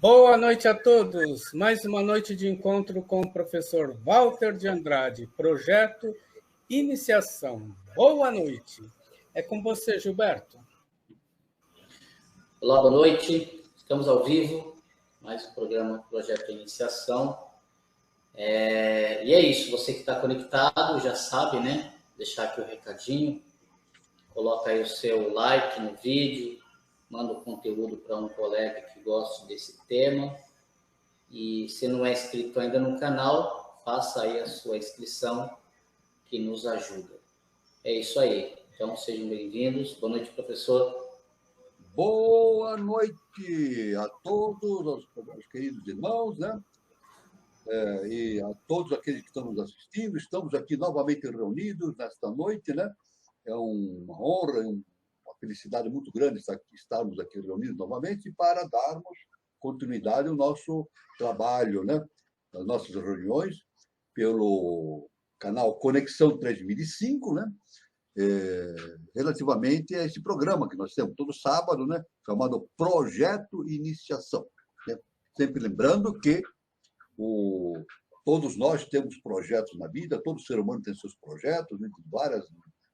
Boa noite a todos. Mais uma noite de encontro com o professor Walter de Andrade, projeto Iniciação. Boa noite. É com você, Gilberto. Olá, boa noite. Estamos ao vivo, mais um programa Projeto Iniciação. E é isso, você que está conectado já sabe, né? Deixar aqui o recadinho, coloca aí o seu like no vídeo, manda o conteúdo para um colega que goste desse tema. E se não é inscrito ainda no canal, faça aí a sua inscrição, que nos ajuda. É isso aí. Então, sejam bem-vindos. Boa noite, professor. Boa noite a todos os queridos irmãos, né? E a todos aqueles que estão nos assistindo. Estamos aqui novamente reunidos nesta noite, né? É uma honra, uma felicidade muito grande estarmos aqui reunidos novamente para darmos continuidade ao nosso trabalho, né? As nossas reuniões pelo canal Conexão 3005, né? Relativamente a esse programa que nós temos todo sábado, né? Chamado Projeto Iniciação. Né? Sempre lembrando que todos nós temos projetos na vida, todo ser humano tem seus projetos, né, de várias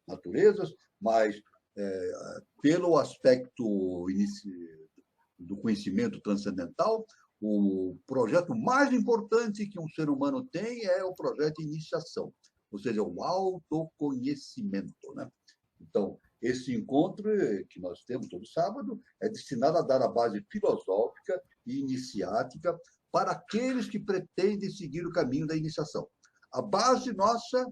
naturezas, mas pelo aspecto do conhecimento transcendental, o projeto mais importante que um ser humano tem é o projeto de iniciação, ou seja, o autoconhecimento, né? Então, esse encontro que nós temos todo sábado é destinado a dar a base filosófica e iniciática para aqueles que pretendem seguir o caminho da iniciação. A base nossa,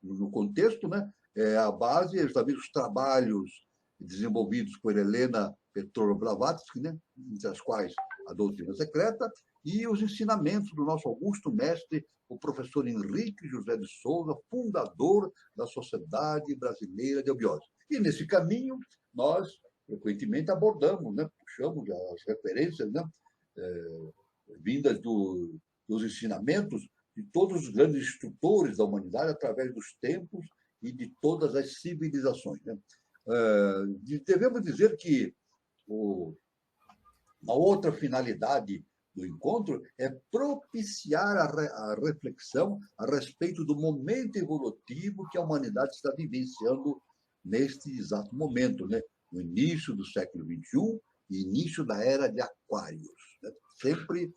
no contexto, né, é a base, justamente os trabalhos desenvolvidos por Helena Petrovna Blavatsky, né, entre as quais a doutrina secreta, e os ensinamentos do nosso augusto mestre, o professor Henrique José de Souza, fundador da Sociedade Brasileira de Eubiose. E, nesse caminho, nós, frequentemente, abordamos, né, puxamos as referências, né, vindas dos ensinamentos de todos os grandes instrutores da humanidade através dos tempos e de todas as civilizações. Né? Devemos dizer que uma outra finalidade do encontro é propiciar a reflexão a respeito do momento evolutivo que a humanidade está vivenciando neste exato momento, né? No início do século XXI e início da era de Aquários. Né? Sempre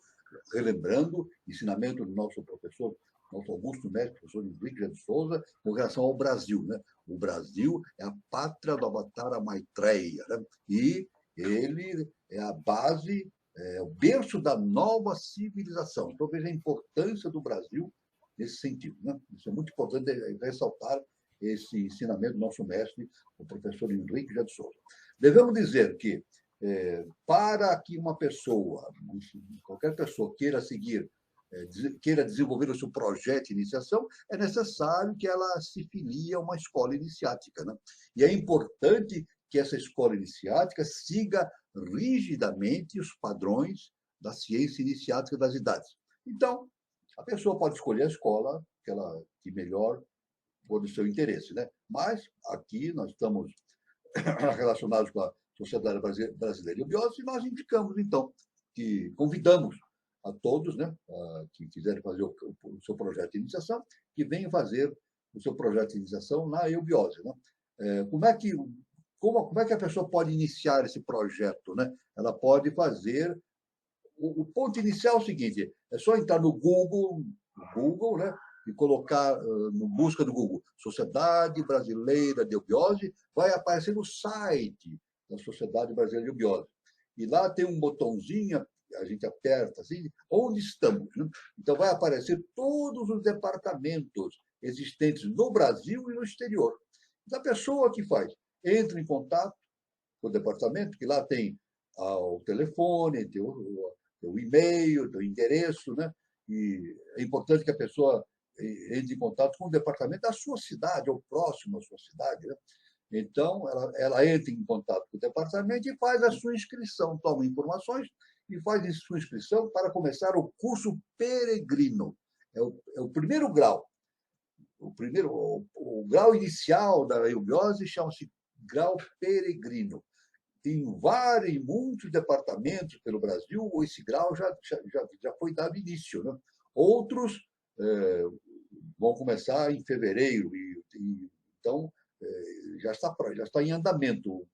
relembrando o ensinamento do nosso professor, nosso augusto mestre, professor Henrique de Souza, com relação ao Brasil. Né? O Brasil é a pátria do Avatara Maitreya, né? E ele é a base, o berço da nova civilização. Então, veja a importância do Brasil nesse sentido. Né? Isso é muito importante ressaltar esse ensinamento do nosso mestre, o professor Henrique de Souza. Devemos dizer que, para que uma pessoa, qualquer pessoa queira seguir, queira desenvolver o seu projeto de iniciação, é necessário que ela se filie a uma escola iniciática. Né? E é importante que essa escola iniciática siga rigidamente os padrões da ciência iniciática das idades. Então, a pessoa pode escolher a escola que melhor for do seu interesse, né? Mas aqui nós estamos relacionados com a Sociedade Brasileira de Eubiose e nós indicamos, então, que convidamos a todos, né, que quiserem fazer o seu projeto de iniciação, que venham fazer o seu projeto de iniciação na eubiose. Né? Como é que a pessoa pode iniciar esse projeto? Né? Ela pode fazer... O ponto inicial é o seguinte, é só entrar no Google, né? E colocar no busca do Google Sociedade Brasileira de Eubiose, vai aparecer o site da Sociedade Brasileira de Eubiose. E lá tem um botãozinho, a gente aperta assim, onde estamos. Né? Então, vai aparecer todos os departamentos existentes no Brasil e no exterior. Então, a pessoa que faz, entra em contato com o departamento, que lá tem o telefone, tem o e-mail, tem o endereço, né? E é importante que a pessoa entre em contato com o departamento da sua cidade, ou próximo à sua cidade. Né? Então, ela entra em contato com o departamento e faz a sua inscrição, toma informações e faz a sua inscrição para começar o curso peregrino. É o primeiro grau. O grau inicial da eubiose chama-se grau peregrino. em muitos departamentos pelo Brasil, esse grau já foi dado início, né? Outros vão começar em fevereiro, então já está em andamento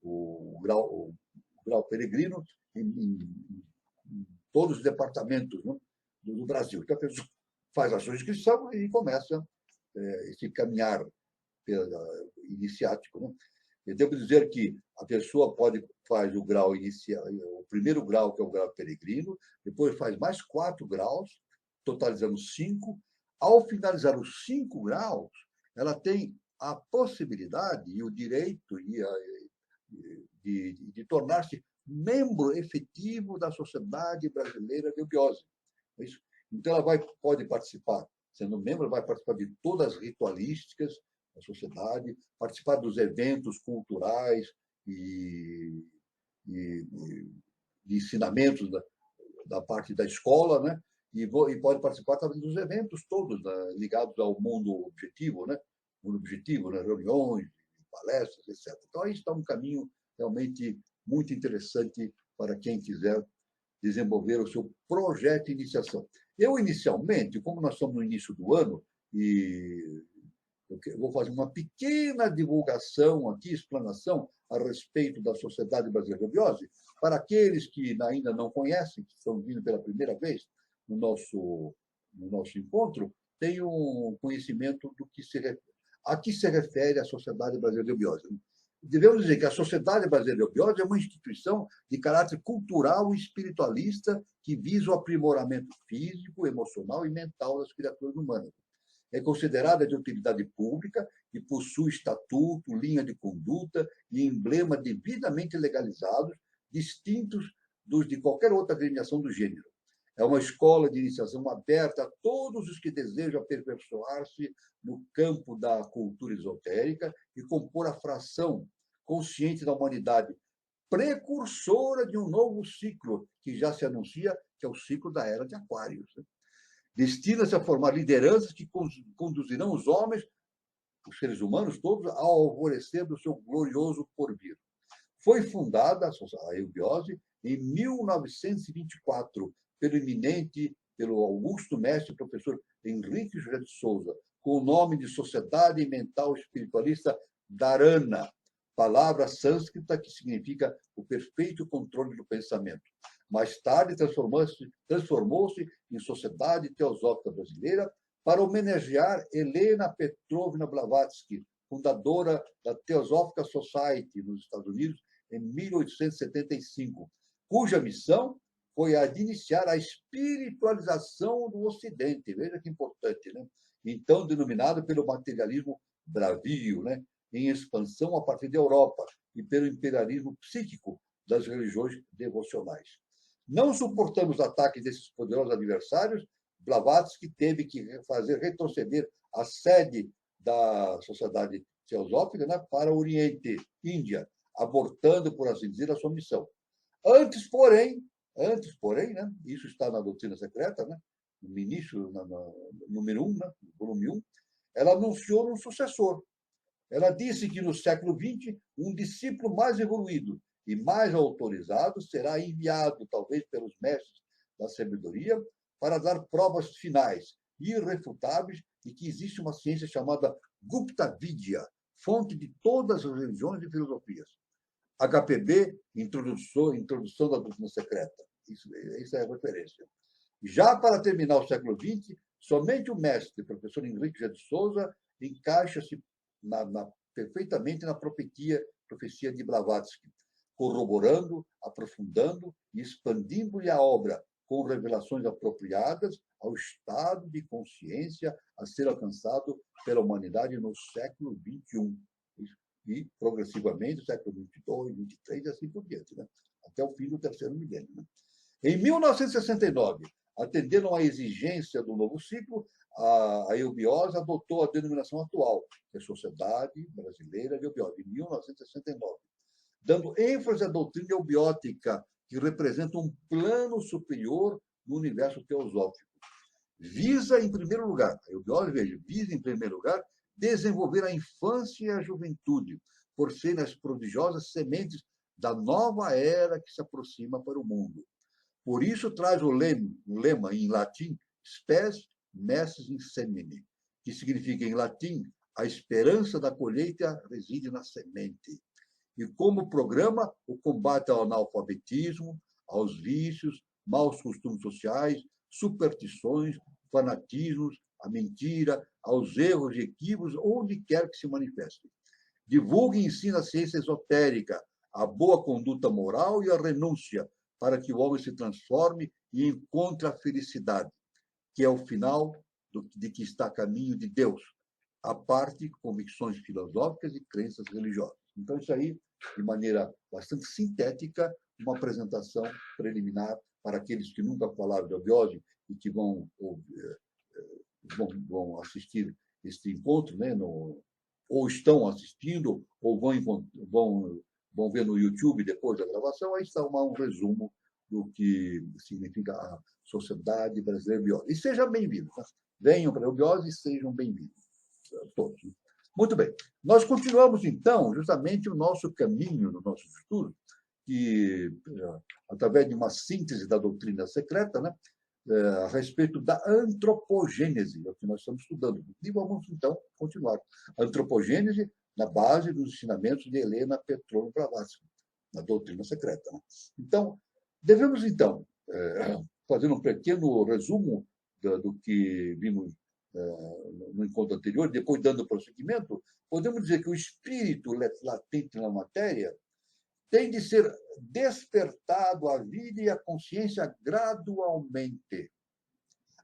o grau peregrino em todos os departamentos, né, do Brasil. Então, a pessoa faz a sua inscrição e começa esse caminhar iniciático, né? Eu devo dizer que a pessoa faz o grau inicial, o primeiro grau, que é o grau peregrino, depois faz mais 4 graus, totalizando 5. Ao finalizar os 5 graus, ela tem a possibilidade e o direito de tornar-se membro efetivo da Sociedade Brasileira de Eubiose. Então, ela pode participar, sendo membro, vai participar de todas as ritualísticas da sociedade, participar dos eventos culturais e de ensinamentos da parte da escola, né? E pode participar também dos eventos todos, né, ligados ao mundo objetivo, né? Mundo objetivo, né? Reuniões, palestras, etc. Então, aí está um caminho realmente muito interessante para quem quiser desenvolver o seu projeto de iniciação. Eu, inicialmente, como nós estamos no início do ano, e eu vou fazer uma pequena divulgação aqui, explanação a respeito da Sociedade Brasileira de Eubiose, para aqueles que ainda não conhecem, que estão vindo pela primeira vez no nosso encontro, tenham um conhecimento a que se refere a Sociedade Brasileira de Eubiose. Devemos dizer que a Sociedade Brasileira de Eubiose é uma instituição de caráter cultural e espiritualista que visa o aprimoramento físico, emocional e mental das criaturas humanas. É considerada de utilidade pública e possui estatuto, linha de conduta e emblema devidamente legalizados, distintos dos de qualquer outra agremiação do gênero. É uma escola de iniciação aberta a todos os que desejam aperfeiçoar-se no campo da cultura esotérica e compor a fração consciente da humanidade, precursora de um novo ciclo que já se anuncia, que é o ciclo da Era de Aquários. Destina-se a formar lideranças que conduzirão os homens, os seres humanos todos, ao alvorecer do seu glorioso porvir. Foi fundada a Eubiose em 1924 pelo augusto mestre professor Henrique José de Souza, com o nome de Sociedade Mental Espiritualista Dharana, palavra sânscrita que significa o perfeito controle do pensamento. Mais tarde, transformou-se em Sociedade Teosófica Brasileira para homenagear Helena Petrovna Blavatsky, fundadora da Theosophical Society nos Estados Unidos em 1875, cuja missão foi a de iniciar a espiritualização do Ocidente. Veja que importante, né? Então denominado pelo materialismo bravio, né? Em expansão a partir da Europa e pelo imperialismo psíquico das religiões devocionais. Não suportando os ataques desses poderosos adversários, Blavatsky teve que fazer retroceder a sede da Sociedade Teosófica, né, para o Oriente, Índia, abortando, por assim dizer, a sua missão. Antes, porém, né, isso está na doutrina secreta, né, no início, no número 1, né, no volume 1, ela anunciou um sucessor. Ela disse que no século XX, um discípulo mais evoluído e mais autorizado será enviado, talvez pelos mestres da sabedoria, para dar provas finais, irrefutáveis, de que existe uma ciência chamada Gupta Vidya, fonte de todas as religiões e filosofias. HPB, introdução da doutrina secreta. Isso é a referência. Já para terminar o século XX, somente o mestre, professor Henrique José de Souza, encaixa-se perfeitamente na profecia de Blavatsky, corroborando, aprofundando e expandindo-lhe a obra com revelações apropriadas ao estado de consciência a ser alcançado pela humanidade no século XXI. E, progressivamente, no século XXII, XXIII e assim por diante, né? Até o fim do terceiro milênio. Né? Em 1969, atendendo a exigência do novo ciclo, a eubiose adotou a denominação atual, que é Sociedade Brasileira de Eubiose, em 1969, dando ênfase à doutrina eubiótica, que representa um plano superior no universo teosófico. Visa, em primeiro lugar, a eubiose, veja, visa, em primeiro lugar, desenvolver a infância e a juventude, por serem as prodigiosas sementes da nova era que se aproxima para o mundo. Por isso traz o lema em latim, spes messis in semine, que significa em latim, a esperança da colheita reside na semente. E como programa o combate ao analfabetismo, aos vícios, maus costumes sociais, superstições, fanatismos, a mentira, aos erros e equívocos, onde quer que se manifeste. Divulgue e ensina a ciência esotérica, a boa conduta moral e a renúncia, para que o homem se transforme e encontre a felicidade, que é o final de que está a caminho de Deus, a parte convicções filosóficas e crenças religiosas. Então, isso aí, de maneira bastante sintética, uma apresentação preliminar para aqueles que nunca falaram de Obiose e que vão assistir este encontro, né, ou estão assistindo, ou vão ver no YouTube depois da gravação. Aí está um resumo do que significa a Sociedade Brasileira de Biose. E sejam bem-vindos. Tá? Venham para a Biose e sejam bem-vindos. Todos. Muito bem. Nós continuamos, então, justamente o nosso caminho no nosso estudo, que, através de uma síntese da doutrina secreta, né, a respeito da antropogênese, é o que nós estamos estudando. E vamos, então, continuar. A antropogênese na base dos ensinamentos de Helena Petrovna Blavatsky, na doutrina secreta. Né? Então, devemos, então, fazer um pequeno resumo do que vimos no encontro anterior, depois dando prosseguimento. Podemos dizer que o espírito latente na matéria tem de ser despertado à vida e à consciência gradualmente.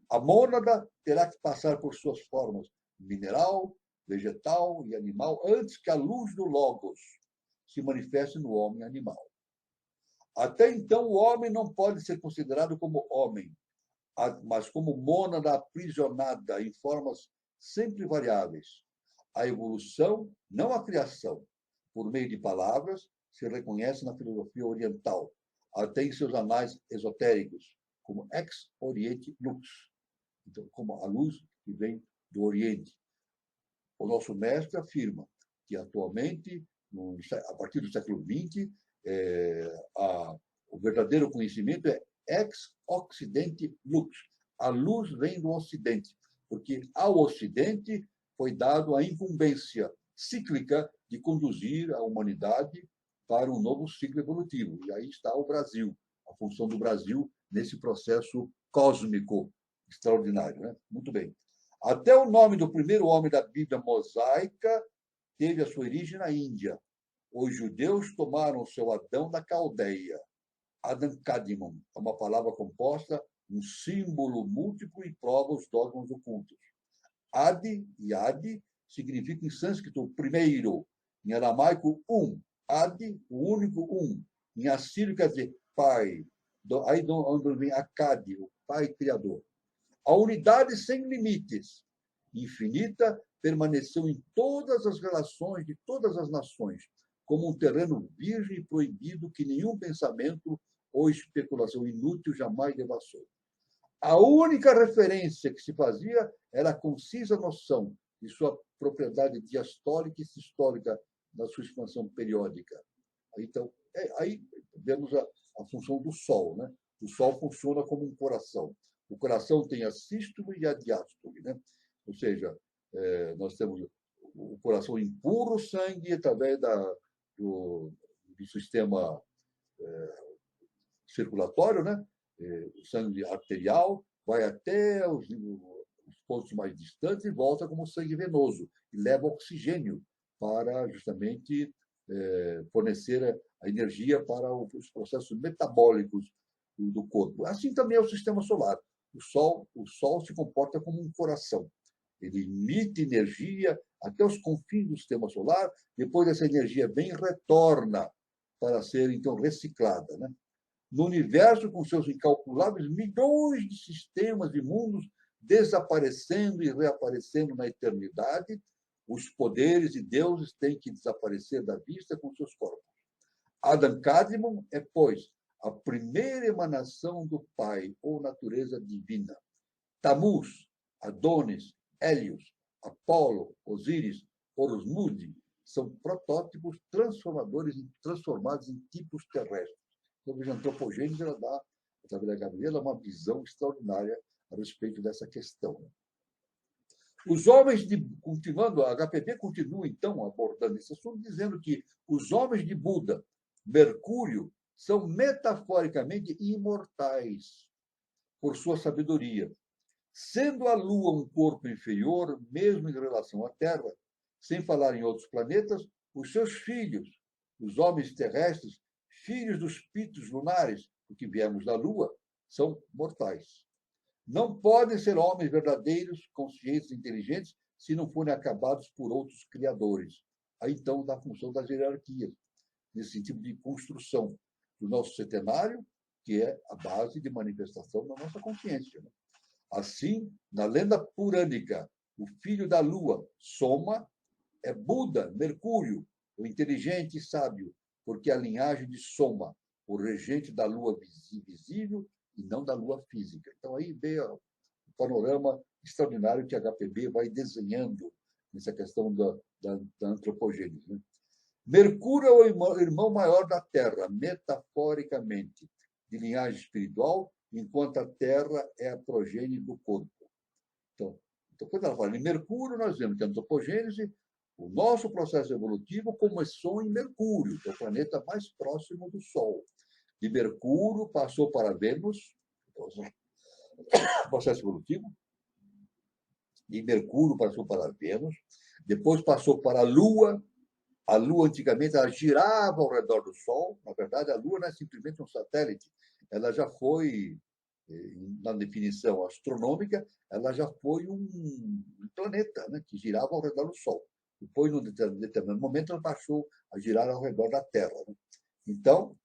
A mônada terá que passar por suas formas mineral, vegetal e animal antes que a luz do Logos se manifeste no homem animal. Até então, o homem não pode ser considerado como homem, mas como mônada aprisionada em formas sempre variáveis. A evolução, não a criação, por meio de palavras, se reconhece na filosofia oriental, até em seus anais esotéricos, como ex oriente lux, então, como a luz que vem do Oriente. O nosso mestre afirma que, atualmente, a partir do século XX, o verdadeiro conhecimento é ex occidente lux. A luz vem do Ocidente, porque ao Ocidente foi dado a incumbência cíclica de conduzir a humanidade para um novo ciclo evolutivo. E aí está o Brasil, a função do Brasil nesse processo cósmico extraordinário. Né? Muito bem. Até o nome do primeiro homem da Bíblia mosaica teve a sua origem na Índia. Os judeus tomaram o seu Adão da Caldeia. Adam Kadmon é uma palavra composta, um símbolo múltiplo e prova os dogmas ocultos. Adi e Adi significa em sânscrito primeiro, em aramaico Adi, o único Em assírio quer dizer pai. Aí onde vem Akadi, o pai criador. A unidade sem limites, infinita, permaneceu em todas as relações de todas as nações, como um terreno virgem e proibido que nenhum pensamento ou especulação inútil jamais devassou. A única referência que se fazia era a concisa noção de sua propriedade diastólica e sistólica na sua expansão periódica. Então, aí vemos a função do Sol. Né? O Sol funciona como um coração. O coração tem a sístole e a diástole. Né? Ou seja, nós temos o coração empurra o sangue através do sistema circulatório, né? O sangue arterial vai até os pontos mais distantes e volta como sangue venoso e leva oxigênio para justamente fornecer a energia para os processos metabólicos do corpo. Assim também é o sistema solar. O Sol se comporta como um coração. Ele emite energia até os confins do sistema solar, depois essa energia vem e retorna para ser, então, reciclada. Né? No universo, com seus incalculáveis milhões de sistemas e mundos desaparecendo e reaparecendo na eternidade, os poderes e deuses têm que desaparecer da vista com seus corpos. Adam Kadmon é, pois, a primeira emanação do Pai, ou natureza divina. Tamuz, Adonis, Hélios, Apolo, Osíris, Horus Mundi são protótipos transformados em tipos terrestres. Então, a antropogênese ela dá, através da Gabriela, uma visão extraordinária a respeito dessa questão. Os homens continuando, a HPB continua, então, abordando esse assunto, dizendo que os homens de Buda, Mercúrio, são metaforicamente imortais por sua sabedoria. Sendo a Lua um corpo inferior, mesmo em relação à Terra, sem falar em outros planetas, os seus filhos, os homens terrestres, filhos dos pitos lunares, porque viemos da Lua, são mortais. Não podem ser homens verdadeiros, conscientes e inteligentes se não forem acabados por outros criadores. Aí, então, dá a função das hierarquias, nesse sentido de construção do nosso centenário, que é a base de manifestação da nossa consciência. Assim, na lenda purânica, o filho da Lua, Soma, é Buda, Mercúrio, o inteligente e sábio, porque a linhagem de Soma, o regente da Lua visível e não da Lua física. Então, aí vê o panorama extraordinário que a HPB vai desenhando nessa questão da antropogênese. Né? Mercúrio é o irmão maior da Terra, metaforicamente, de linhagem espiritual, enquanto a Terra é a progênie do corpo. Então, quando ela fala em Mercúrio, nós vemos que a antropogênese, o nosso processo evolutivo começou em Mercúrio, que é o planeta mais próximo do Sol. De Mercúrio passou para Vênus, processo evolutivo. De Mercúrio passou para Vênus, depois passou para a Lua. A Lua, antigamente, ela girava ao redor do Sol. Na verdade, a Lua não é simplesmente um satélite. Ela já foi, na definição astronômica, ela já foi um planeta, né, que girava ao redor do Sol. Depois, num determinado momento, ela passou a girar ao redor da Terra. Né? Então,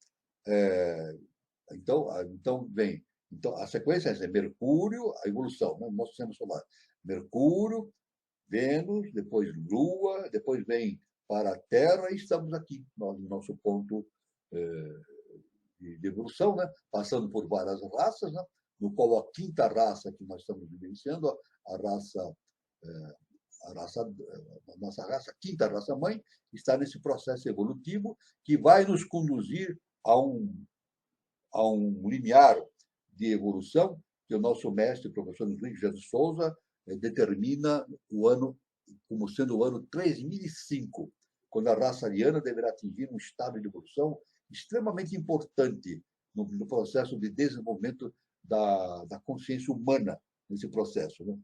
a sequência é Mercúrio, a evolução, né, no nosso sistema solar. Mercúrio, Vênus, depois Lua, depois vem para a Terra e estamos aqui, no nosso ponto de evolução, né? Passando por várias raças, né? No qual a quinta raça que nós estamos vivenciando, a nossa raça, a quinta raça mãe, está nesse processo evolutivo que vai nos conduzir a um limiar de evolução que o nosso mestre, o professor Henrique José de Souza, determina o ano como sendo o ano 3005, quando a raça ariana deverá atingir um estado de evolução extremamente importante no processo de desenvolvimento da consciência humana, nesse processo. Né?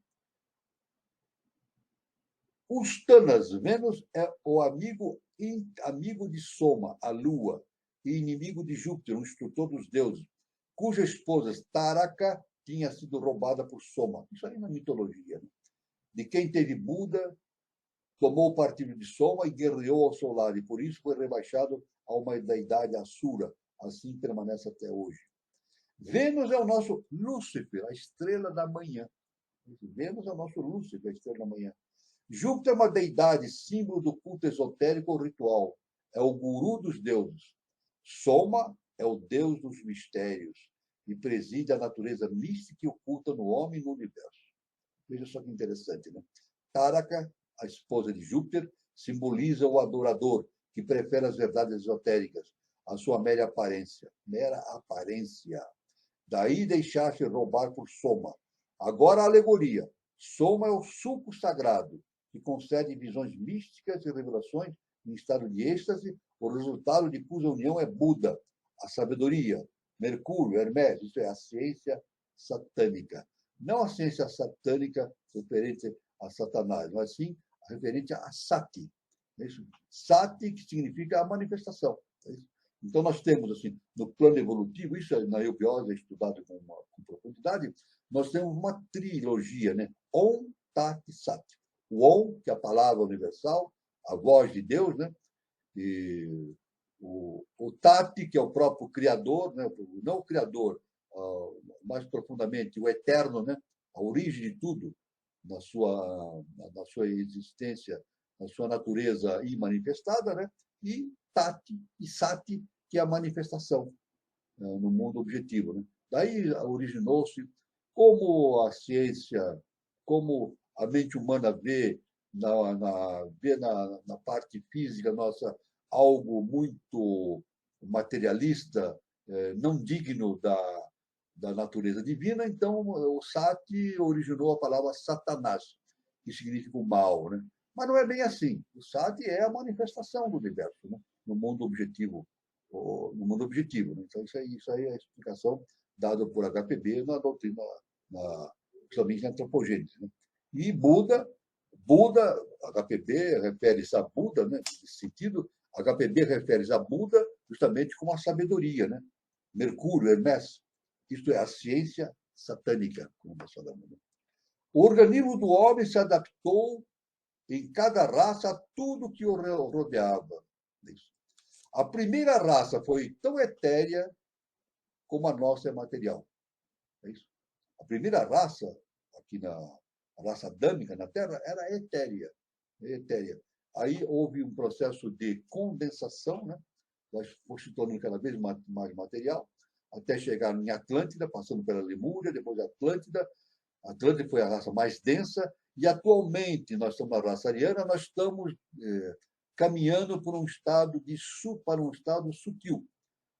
Os Tanas, Vênus é o amigo de Soma, a Lua, e inimigo de Júpiter, o instrutor dos deuses, cuja esposa, Taraka, tinha sido roubada por Soma. Isso aí na mitologia. Né? De quem teve Buda, tomou o partido de Soma e guerreou ao seu lado, e por isso foi rebaixado a uma deidade Asura. Assim permanece até hoje. Vênus é o nosso Lúcifer, a estrela da manhã. Vênus é o nosso Lúcifer, a estrela da manhã. Júpiter é uma deidade, símbolo do culto esotérico ou ritual. É o guru dos deuses. Soma é o deus dos mistérios e preside a natureza mística e oculta no homem e no universo. Veja só que interessante, né? Taraka, a esposa de Júpiter, simboliza o adorador, que prefere as verdades esotéricas, a sua mera aparência. Mera aparência. Daí deixar-se roubar por Soma. Agora a alegoria. Soma é o suco sagrado, que concede visões místicas e revelações em estado de êxtase, o resultado de cuja união é Buda, a sabedoria, Mercúrio, Hermes, isso é a ciência satânica. Não a ciência satânica referente a Satanás, mas sim referente a Sati. Sati, que significa a manifestação. Então, nós temos, assim, no plano evolutivo, isso na eubiose é estudado com profundidade, nós temos uma trilogia, né? Om, Tat e Sat. O Om, que é a palavra universal, a voz de Deus, né? E o Tat, que é o próprio Criador, né? Não o Criador, mais profundamente, o Eterno, né? A origem de tudo, na sua existência, na sua natureza imanifestada, né? E Tati e Sati, que é a manifestação no mundo objetivo. Né? Daí originou-se como a ciência, como a mente humana vê vê na parte física nossa algo muito materialista, não digno da natureza divina, então o Sati originou a palavra Satanás, que significa o mal, né? Mas não é bem assim. O Sati é a manifestação do universo, né? No mundo objetivo, no mundo objetivo. Né? Então isso aí é a explicação dada por HPB na doutrina, principalmente na antropogênese. Né? E Buda, HPB refere-se a Buda, né? Nesse sentido, HPB refere-se a Buda justamente como a sabedoria, né? Mercúrio, Hermes, isto é, a ciência satânica, como nós falamos. Né? O organismo do homem se adaptou em cada raça a tudo que o rodeava. A primeira raça foi tão etérea como a nossa é material. É isso? A primeira raça, aqui a raça adâmica na Terra, era etérea. Etérea. Aí houve um processo de condensação, né? Foi se tornando cada vez mais material, até chegar em Atlântida, passando pela Lemúria, depois Atlântida. Atlântida foi a raça mais densa, e atualmente nós estamos na raça ariana, nós estamos caminhando para um estado sutil.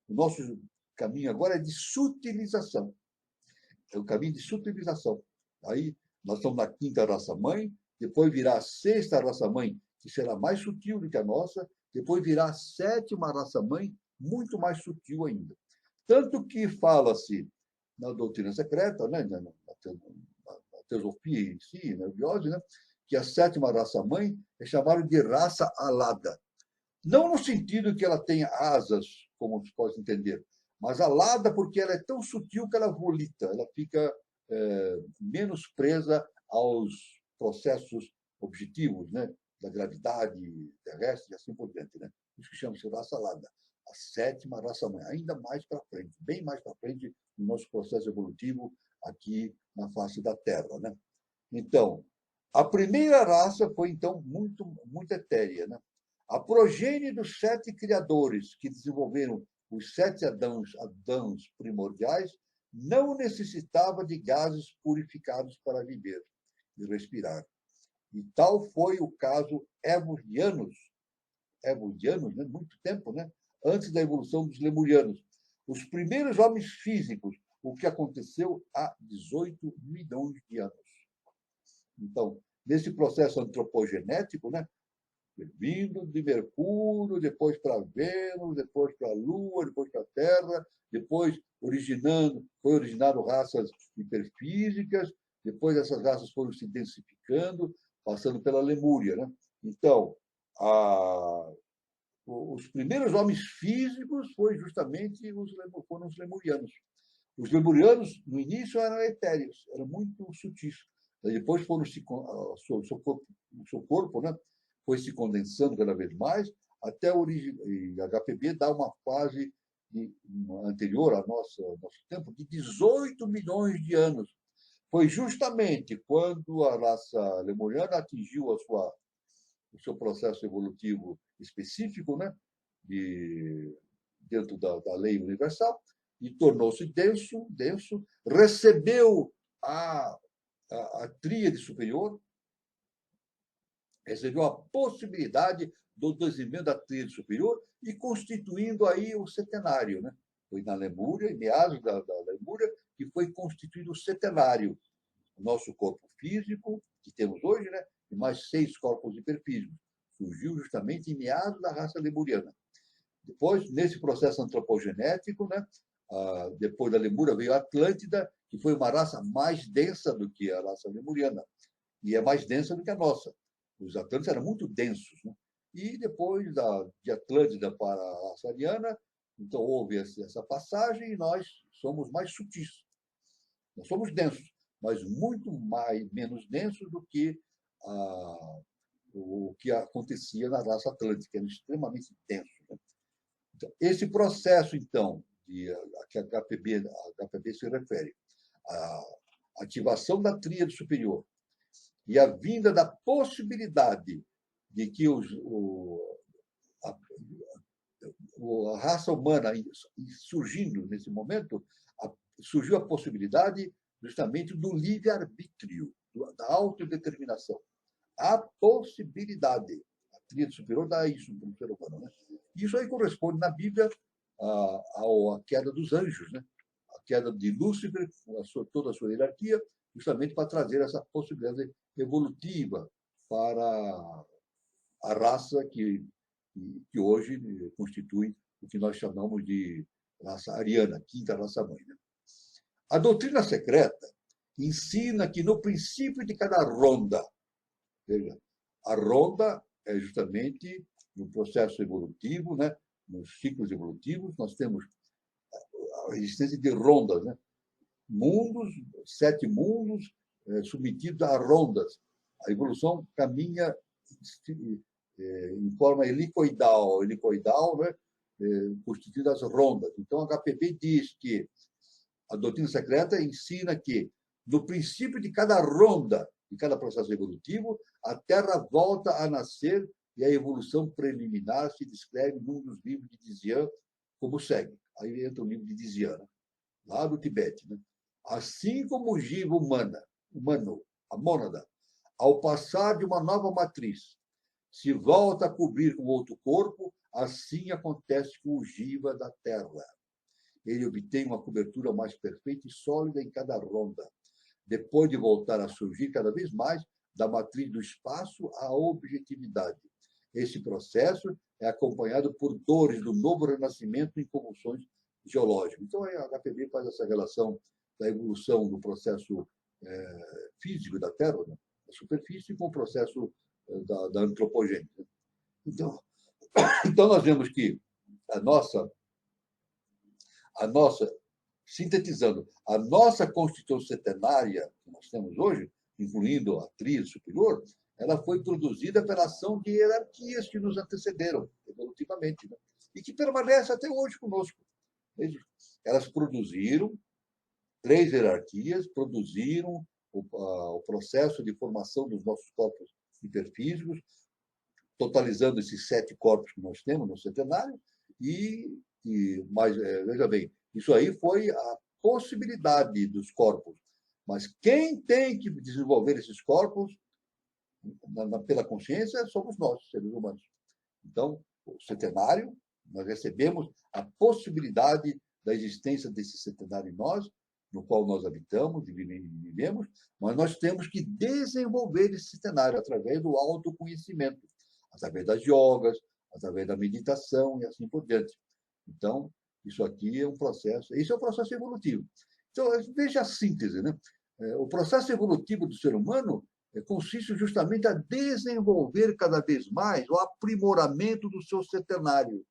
O nosso caminho agora é de sutilização. É o caminho de sutilização. Aí nós estamos na quinta raça-mãe, depois virá a sexta raça-mãe, que será mais sutil do que a nossa, depois virá a sétima raça-mãe, muito mais sutil ainda. Tanto que fala-se na doutrina secreta, né, na teosofia em si, na biose, né, que a sétima raça-mãe é chamada de raça alada. Não no sentido que ela tenha asas, como se pode entender, mas alada porque ela é tão sutil que ela volita, ela fica menos presa aos processos objetivos, né, da gravidade terrestre e assim por diante. Né? Isso que chama-se raça alada. A sétima raça-mãe, ainda mais para frente, bem mais para frente no nosso processo evolutivo aqui na face da Terra. Né? Então, a primeira raça foi, então, muito etérea. Né? A progênie dos 7 criadores que desenvolveram os 7 Adãos primordiais não necessitava de gases purificados para viver e respirar. E tal foi o caso Evolianos, né? Muito tempo, né? Antes da evolução dos Lemurianos. Os primeiros homens físicos, o que aconteceu há 18 milhões de anos. Então, nesse processo antropogenético, né? Vindo de Mercúrio, depois para Vênus, depois para a Lua, depois para a Terra, depois foi originado raças hiperfísicas, depois essas raças foram se densificando, passando pela Lemúria. Né? Então, os primeiros homens físicos foram os lemurianos. Os lemurianos, no início, eram etéreos, eram muito sutis. Depois foram o seu corpo, né, foi se condensando cada vez mais, até a HPB dá uma fase anterior ao nosso tempo, de 18 milhões de anos. Foi justamente quando a raça lemuriana atingiu o seu processo evolutivo específico, né, dentro da lei universal, e tornou-se denso, recebeu a tríade superior, recebeu a possibilidade do desenvolvimento da tríade superior e constituindo aí o setenário. Né? Foi na Lemúria, em meados da Lemúria, que foi constituído o setenário. O nosso corpo físico, que temos hoje, né? E mais 6 corpos hiperfísicos. Surgiu justamente em meados da raça lemuriana. Depois, nesse processo antropogenético, né? Depois da Lemúria veio a Atlântida, que foi uma raça mais densa do que a raça lemuriana. E é mais densa do que a nossa. Os Atlântidas eram muito densos. Né? E depois de Atlântida para a raça ariana, então houve essa passagem e nós somos mais sutis. Nós somos densos, mas muito menos densos do que o que acontecia na raça atlântica, era extremamente denso. Né? Então, esse processo, então, que a HPB se refere, a ativação da tríade superior e a vinda da possibilidade de que a raça humana surgindo nesse momento, surgiu a possibilidade justamente do livre-arbítrio, da autodeterminação. a possibilidade. A tríade superior dá isso para o ser humano. Né? Isso aí corresponde, na Bíblia, à queda dos anjos, né? A queda de Lúcifer, toda a sua hierarquia, justamente para trazer essa possibilidade evolutiva para a raça que hoje constitui o que nós chamamos de raça ariana, quinta raça-mãe. Né? A doutrina secreta ensina que no princípio de cada ronda, veja, a ronda é justamente no processo evolutivo, né? Nos ciclos evolutivos, nós temos a existência de rondas, né? Mundos, 7 mundos submetidos a rondas. A evolução caminha em forma helicoidal, né? Constituída das rondas. Então, a HPB diz que a doutrina secreta ensina que, no princípio de cada ronda, de cada processo evolutivo, a Terra volta a nascer e a evolução preliminar se descreve num dos livros de Dizian como segue. Aí entra o livro de Dizian, lá do Tibete. Né? Assim como o jiva humano, a mônada, ao passar de uma nova matriz, se volta a cobrir com outro corpo, assim acontece com o jiva da Terra. Ele obtém uma cobertura mais perfeita e sólida em cada ronda, depois de voltar a surgir cada vez mais da matriz do espaço à objetividade. Esse processo é acompanhado por dores do novo renascimento em convulsões geológicas. Então, a HPB faz essa relação da evolução do processo físico da Terra, né? Da superfície, com o processo da antropogênese. Então, nós vemos que a nossa, sintetizando, a nossa Constituição Centenária que nós temos hoje, incluindo a tríade superior, ela foi produzida pela ação de hierarquias que nos antecederam evolutivamente, né? E que permanece até hoje conosco. Elas produziram 3 hierarquias, produziram o processo de formação dos nossos corpos hiperfísicos, totalizando esses 7 corpos que nós temos no centenário, mas veja bem, isso aí foi a possibilidade dos corpos. Mas quem tem que desenvolver esses corpos pela consciência somos nós, seres humanos. Então, o centenário, nós recebemos a possibilidade da existência desse centenário em nós, no qual nós habitamos e vivemos, mas nós temos que desenvolver esse centenário através do autoconhecimento, através das yogas, através da meditação e assim por diante. Então, isso aqui é um processo, isso é um processo evolutivo. Então, veja a síntese, né? O processo evolutivo do ser humano consiste justamente a desenvolver cada vez mais o aprimoramento do seu centenário.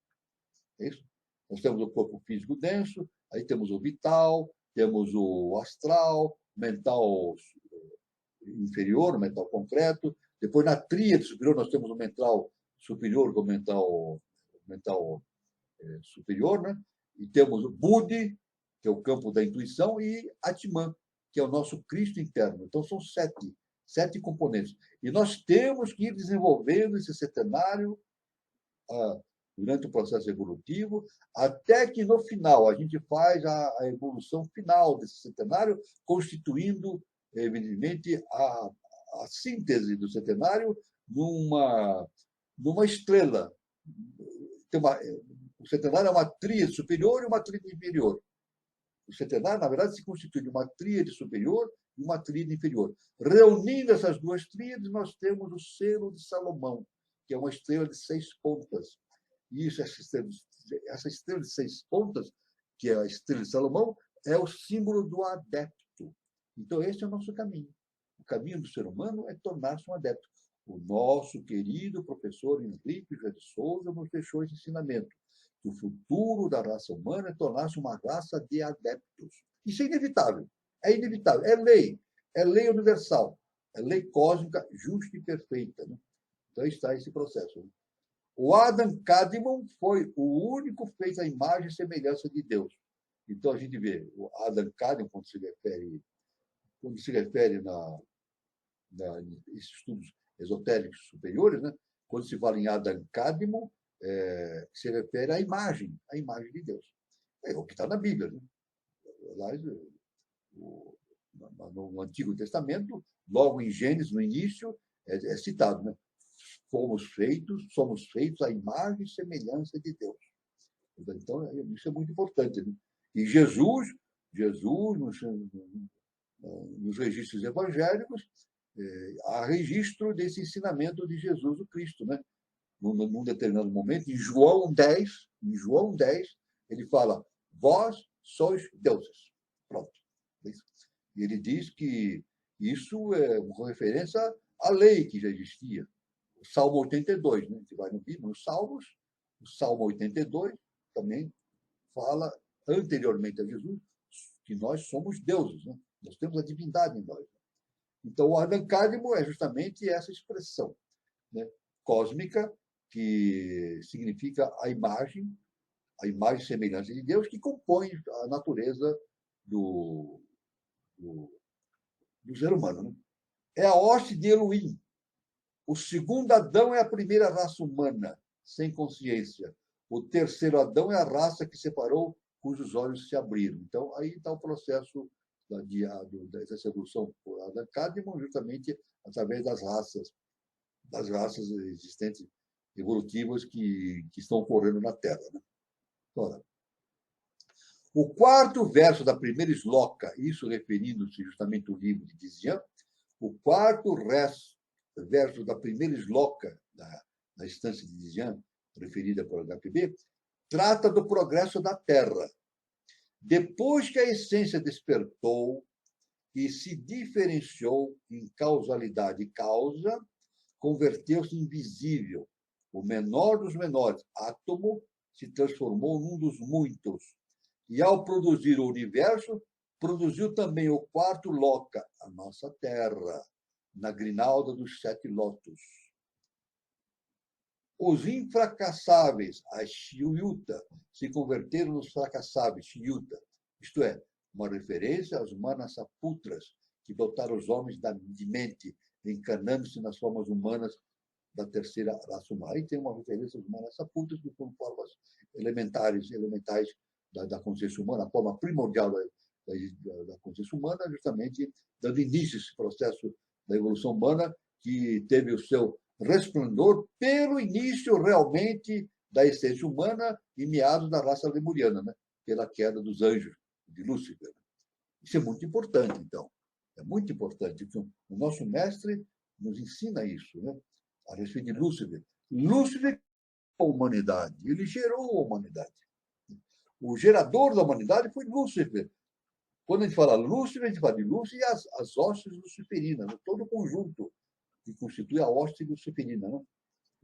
É isso? Nós temos o corpo físico denso, aí temos o vital, temos o astral, mental inferior, o mental concreto. Depois, na tríade superior, nós temos o mental superior com o mental superior, né? E temos o Buddhi, que é o campo da intuição, e Atman, que é o nosso Cristo interno. Então, são 7 componentes. E nós temos que ir desenvolvendo esse centenário durante o processo evolutivo, até que, no final, a gente faz a evolução final desse centenário, constituindo, evidentemente, a síntese do centenário numa estrela. O centenário é uma tríade superior e uma tríade inferior. O centenário, na verdade, se constitui de uma tríade superior e uma tríade inferior. Reunindo essas 2 tríades, nós temos o selo de Salomão, que é uma estrela de 6 pontas. E essa estrela de 6 pontas, que é a estrela de Salomão, é o símbolo do adepto. Então, esse é o nosso caminho. O caminho do ser humano é tornar-se um adepto. O nosso querido professor Henrique José de Souza nos deixou esse ensinamento. Que o futuro da raça humana é tornar-se uma raça de adeptos. Isso é inevitável. É inevitável. É lei universal. É lei cósmica justa e perfeita. Né? Então, está esse processo. Né? O Adam Kadmon foi o único feito à imagem e semelhança de Deus. Então, a gente vê o Adam Kadmon, quando se refere esses estudos esotéricos superiores, né? Quando se fala em Adam Kadmon, se refere à imagem de Deus. É o que está na Bíblia. Né? Lá, no Antigo Testamento, logo em Gênesis, no início, é citado, né? Somos feitos à imagem e semelhança de Deus. Então, isso é muito importante. Né? E Jesus nos registros evangélicos, há registro desse ensinamento de Jesus o Cristo, né? Num determinado momento, em João 10, ele fala: vós sois deuses. Pronto. E ele diz que isso é uma referência à lei que já existia. O Salmo 82, né? A gente vai no Bíblia, nos Salmos, o Salmo 82 também fala, anteriormente a Jesus, que nós somos deuses, né? Nós temos a divindade em nós. Então, o anancádimo é justamente essa expressão, né, cósmica, que significa a imagem e semelhança de Deus, que compõe a natureza do ser humano. Né? É a hoste de Elohim. O segundo Adão é a primeira raça humana, sem consciência. O terceiro Adão é a raça que separou, cujos olhos se abriram. Então, aí está o processo dessa evolução por Adão Cadmon, justamente através das raças existentes, evolutivas que estão ocorrendo na Terra. Né? Ora, o quarto verso da primeira esloca, isso referindo-se justamente ao livro de Dizian, o quarto verso da primeira esloca da instância de Dizian, referida por HPB, trata do progresso da Terra. Depois que a essência despertou e se diferenciou em causalidade e causa, converteu-se em visível. O menor dos menores, átomo, se transformou num dos muitos. E, ao produzir o universo, produziu também o quarto loca, a nossa Terra, na grinalda dos 7 lotos. Os infracassáveis, a Shiyuta, se converteram nos fracassáveis, Shiyuta, isto é, uma referência aos Manasaputras, que dotaram os homens de mente, encarnando-se nas formas humanas da terceira raça humana. Aí tem uma referência aos Manasaputras, que são formas elementais da consciência humana, a forma primordial da consciência humana, justamente dando início a esse processo da evolução humana, que teve o seu resplendor pelo início realmente da essência humana e meados da raça lemuriana, né? Pela queda dos anjos, de Lúcifer. Isso é muito importante, então. É muito importante. Então, o nosso mestre nos ensina isso, né? A respeito de Lúcifer. Lúcifer é a humanidade. Ele gerou a humanidade. O gerador da humanidade foi Lúcifer. Quando a gente fala Lúcifer, a gente fala de Lúcifer e as hostes luciferinas, né? Todo o conjunto que constitui a hoste luciferina, né?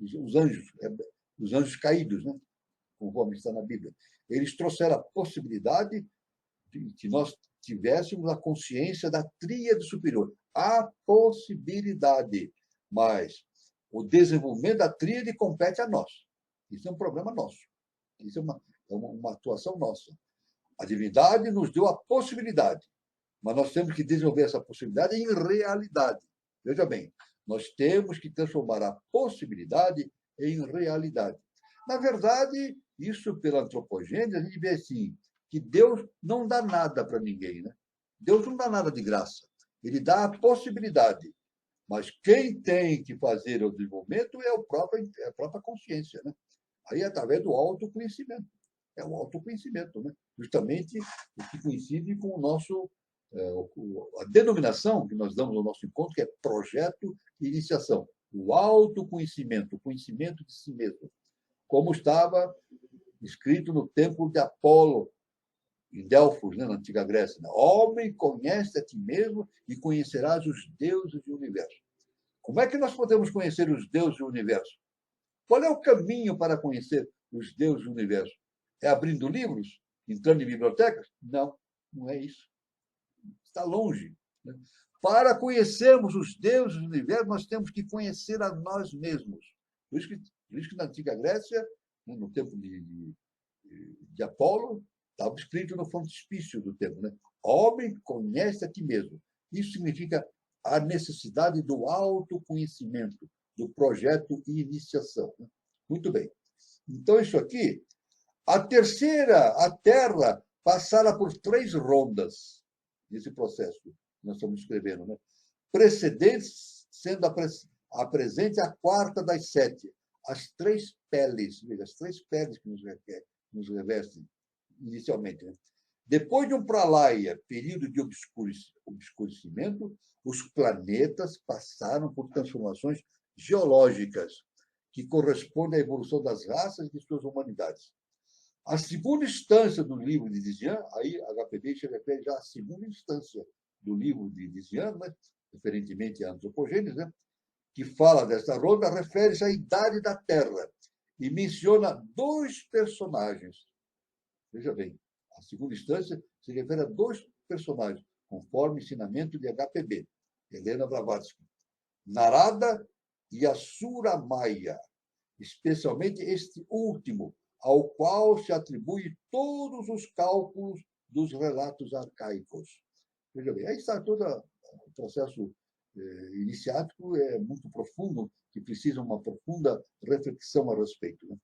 Os anjos caídos, né? Conforme está na Bíblia. Eles trouxeram a possibilidade de que nós tivéssemos a consciência da tríade superior. A possibilidade, mas o desenvolvimento da tríade compete a nós. Isso é um problema nosso. Isso é uma atuação nossa. A divindade nos deu a possibilidade, mas nós temos que desenvolver essa possibilidade em realidade. Veja bem, nós temos que transformar a possibilidade em realidade. Na verdade, isso pela antropogênese, a gente vê assim, que Deus não dá nada para ninguém, né? Deus não dá nada de graça. Ele dá a possibilidade. Mas quem tem que fazer o desenvolvimento é a própria consciência, né? Aí, através do autoconhecimento. É o autoconhecimento, né? Justamente o que coincide com o nosso a denominação que nós damos ao nosso encontro, que é projeto e iniciação. O autoconhecimento, o conhecimento de si mesmo. Como estava escrito no templo de Apolo, em Delfos, né, na antiga Grécia. Né? Homem, conhece a ti mesmo e conhecerás os deuses do universo. Como é que nós podemos conhecer os deuses do universo? Qual é o caminho para conhecer os deuses do universo? É abrindo livros? Entrando em bibliotecas? Não, não é isso. Está longe. Né? Para conhecermos os deuses do universo, nós temos que conhecer a nós mesmos. Por isso que na antiga Grécia, no tempo de Apolo, estava escrito no frontispício do templo, né? Homem, conhece a ti mesmo. Isso significa a necessidade do autoconhecimento, do projeto e iniciação. Né? Muito bem. Então, isso aqui, a Terra passara por 3 rondas nesse processo que nós estamos escrevendo, né? Precedentes, sendo Apresente a quarta das 7, as 3 peles, veja, as 3 peles que nos revestem inicialmente. Né? Depois de um pralaya, período de obscurecimento, os planetas passaram por transformações geológicas que correspondem à evolução das raças e de suas humanidades. A segunda instância do livro de Dizian, aí HPB se refere já à segunda instância do livro de Dizian, né? Referentemente à antropogênese, né? Que fala desta ronda, refere-se à idade da Terra e menciona 2 personagens. Veja bem, a segunda instância se refere a 2 personagens, conforme o ensinamento de HPB, Helena Blavatsky. Narada e Asura Maya, especialmente este último, ao qual se atribui todos os cálculos dos relatos arcaicos. Veja bem, aí está todo o processo iniciático, é muito profundo, que precisa uma profunda reflexão a respeito. Né?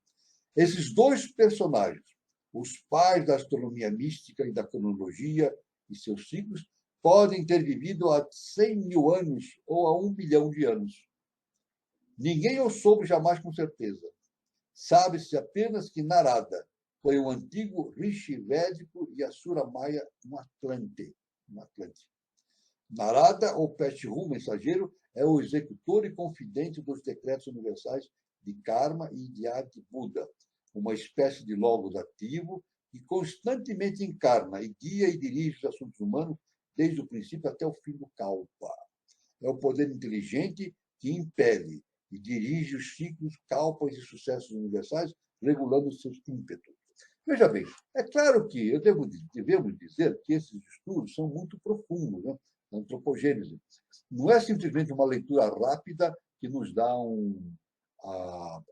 Esses 2 personagens, os pais da astronomia mística e da cronologia e seus ciclos, podem ter vivido há 100 mil anos ou há 1 bilhão de anos. Ninguém o soube jamais com certeza. Sabe-se apenas que Narada foi um antigo rishi védico e Asura Maya um Atlante. Narada, ou Peshru, mensageiro, é o executor e confidente dos decretos universais de Karma e de Adi Buda, uma espécie de logos ativo que constantemente encarna e guia e dirige os assuntos humanos desde o princípio até o fim do Kalpa. É o poder inteligente que impele e dirige os ciclos, kalpas e sucessos universais, regulando os seus ímpetos. Veja bem, é claro que devemos dizer que esses estudos são muito profundos, né? A antropogênese. Não é simplesmente uma leitura rápida que nos dá a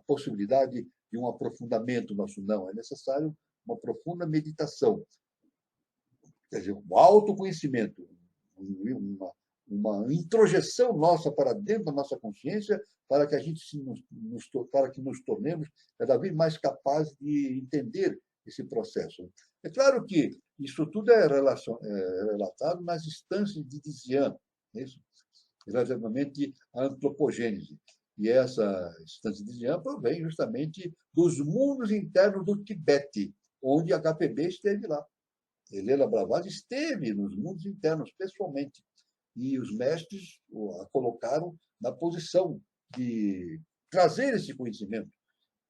possibilidade de um aprofundamento nosso, não. É necessário uma profunda meditação, quer dizer, um autoconhecimento, uma introjeção nossa para dentro da nossa consciência, para que a gente para que nos tornemos cada vez mais capazes de entender esse processo. É claro que isso tudo é relatado nas instâncias de Dizian, relativamente à antropogênese. E essa instância de Dizian provém justamente dos mundos internos do Tibete, onde a HPB esteve lá. Helena Blavatsky esteve nos mundos internos, pessoalmente, e os mestres a colocaram na posição de trazer esse conhecimento,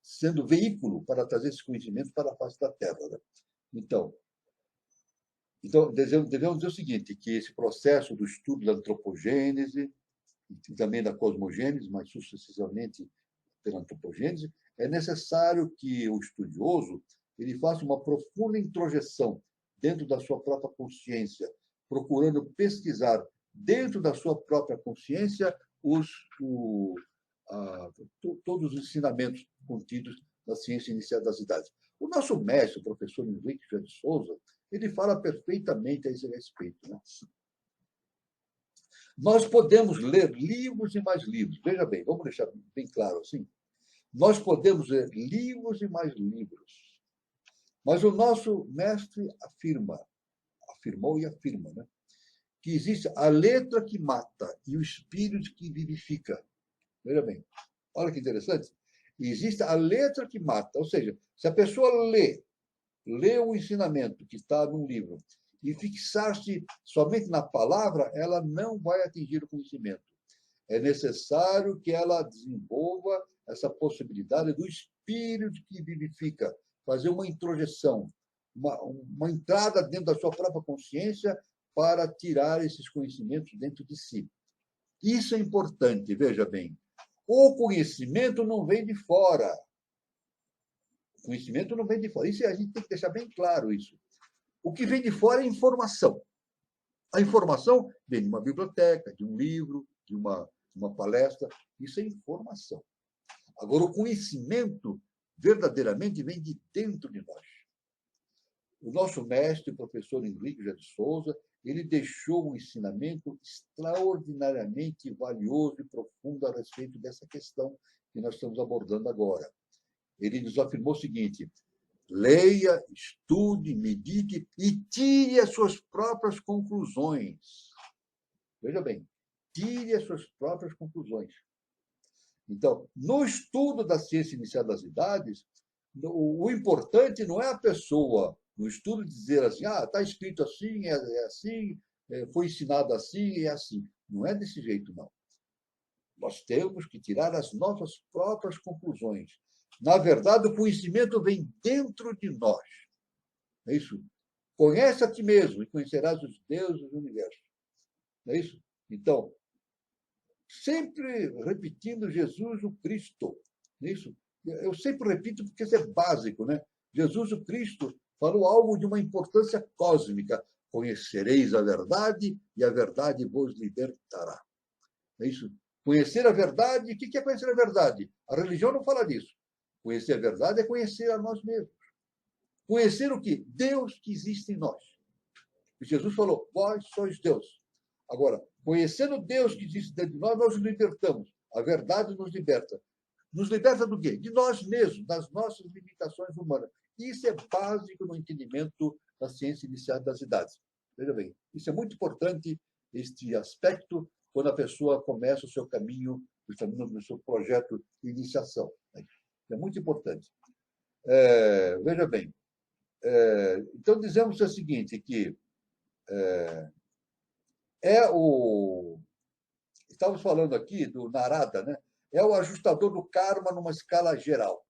sendo veículo para trazer esse conhecimento para a face da Terra. Né? Então, devemos dizer o seguinte, que esse processo do estudo da antropogênese, e também da cosmogênese, mas sucessivamente pela antropogênese, é necessário que o estudioso ele faça uma profunda introjeção dentro da sua própria consciência, procurando pesquisar dentro da sua própria consciência todos os ensinamentos contidos na ciência inicial das idades. O nosso mestre, o professor Henrique José de Souza, ele fala perfeitamente a esse respeito. Né? Nós podemos ler livros e mais livros. Veja bem, vamos deixar bem claro assim. Nós podemos ler livros e mais livros. Mas o nosso mestre afirmou e afirma, né? Que existe a letra que mata e o espírito que vivifica. Veja bem, olha que interessante. Existe a letra que mata, ou seja, se a pessoa lê o ensinamento que está num livro e fixar-se somente na palavra, ela não vai atingir o conhecimento. É necessário que ela desenvolva essa possibilidade do espírito que vivifica, fazer uma introjeção, uma entrada dentro da sua própria consciência para tirar esses conhecimentos dentro de si. Isso é importante, veja bem. O conhecimento não vem de fora. O conhecimento não vem de fora. Isso a gente tem que deixar bem claro isso. O que vem de fora é informação. A informação vem de uma biblioteca, de um livro, de uma palestra. Isso é informação. Agora, o conhecimento verdadeiramente vem de dentro de nós. O nosso mestre, o professor Henrique José de Souza, ele deixou um ensinamento extraordinariamente valioso e profundo a respeito dessa questão que nós estamos abordando agora. Ele nos afirmou o seguinte: leia, estude, medite e tire as suas próprias conclusões. Veja bem, tire as suas próprias conclusões. Então, no estudo da ciência inicial das idades, o importante não é a pessoa, no estudo, dizer assim, está escrito assim, é assim, foi ensinado assim, é assim. Não é desse jeito, não. Nós temos que tirar as nossas próprias conclusões. Na verdade, o conhecimento vem dentro de nós. É isso? Conhece a ti mesmo e conhecerás os deuses do universo. Não é isso? Então, sempre repetindo Jesus o Cristo. Não é isso? Eu sempre repito porque isso é básico, né? Jesus o Cristo falou algo de uma importância cósmica. Conhecereis a verdade e a verdade vos libertará. É isso? Conhecer a verdade, o que é conhecer a verdade? A religião não fala disso. Conhecer a verdade é conhecer a nós mesmos. Conhecer o quê? Deus que existe em nós. E Jesus falou, vós sois Deus. Agora, conhecendo Deus que existe dentro de nós, nós nos libertamos. A verdade nos liberta. Nos liberta do quê? De nós mesmos, das nossas limitações humanas. Isso é básico no entendimento da ciência inicial das idades. Veja bem, isso é muito importante, este aspecto, quando a pessoa começa o seu caminho, no seu projeto de iniciação. É muito importante. Veja bem, então dizemos o seguinte, que estamos falando aqui do Narada, né? É o ajustador do karma numa escala geral.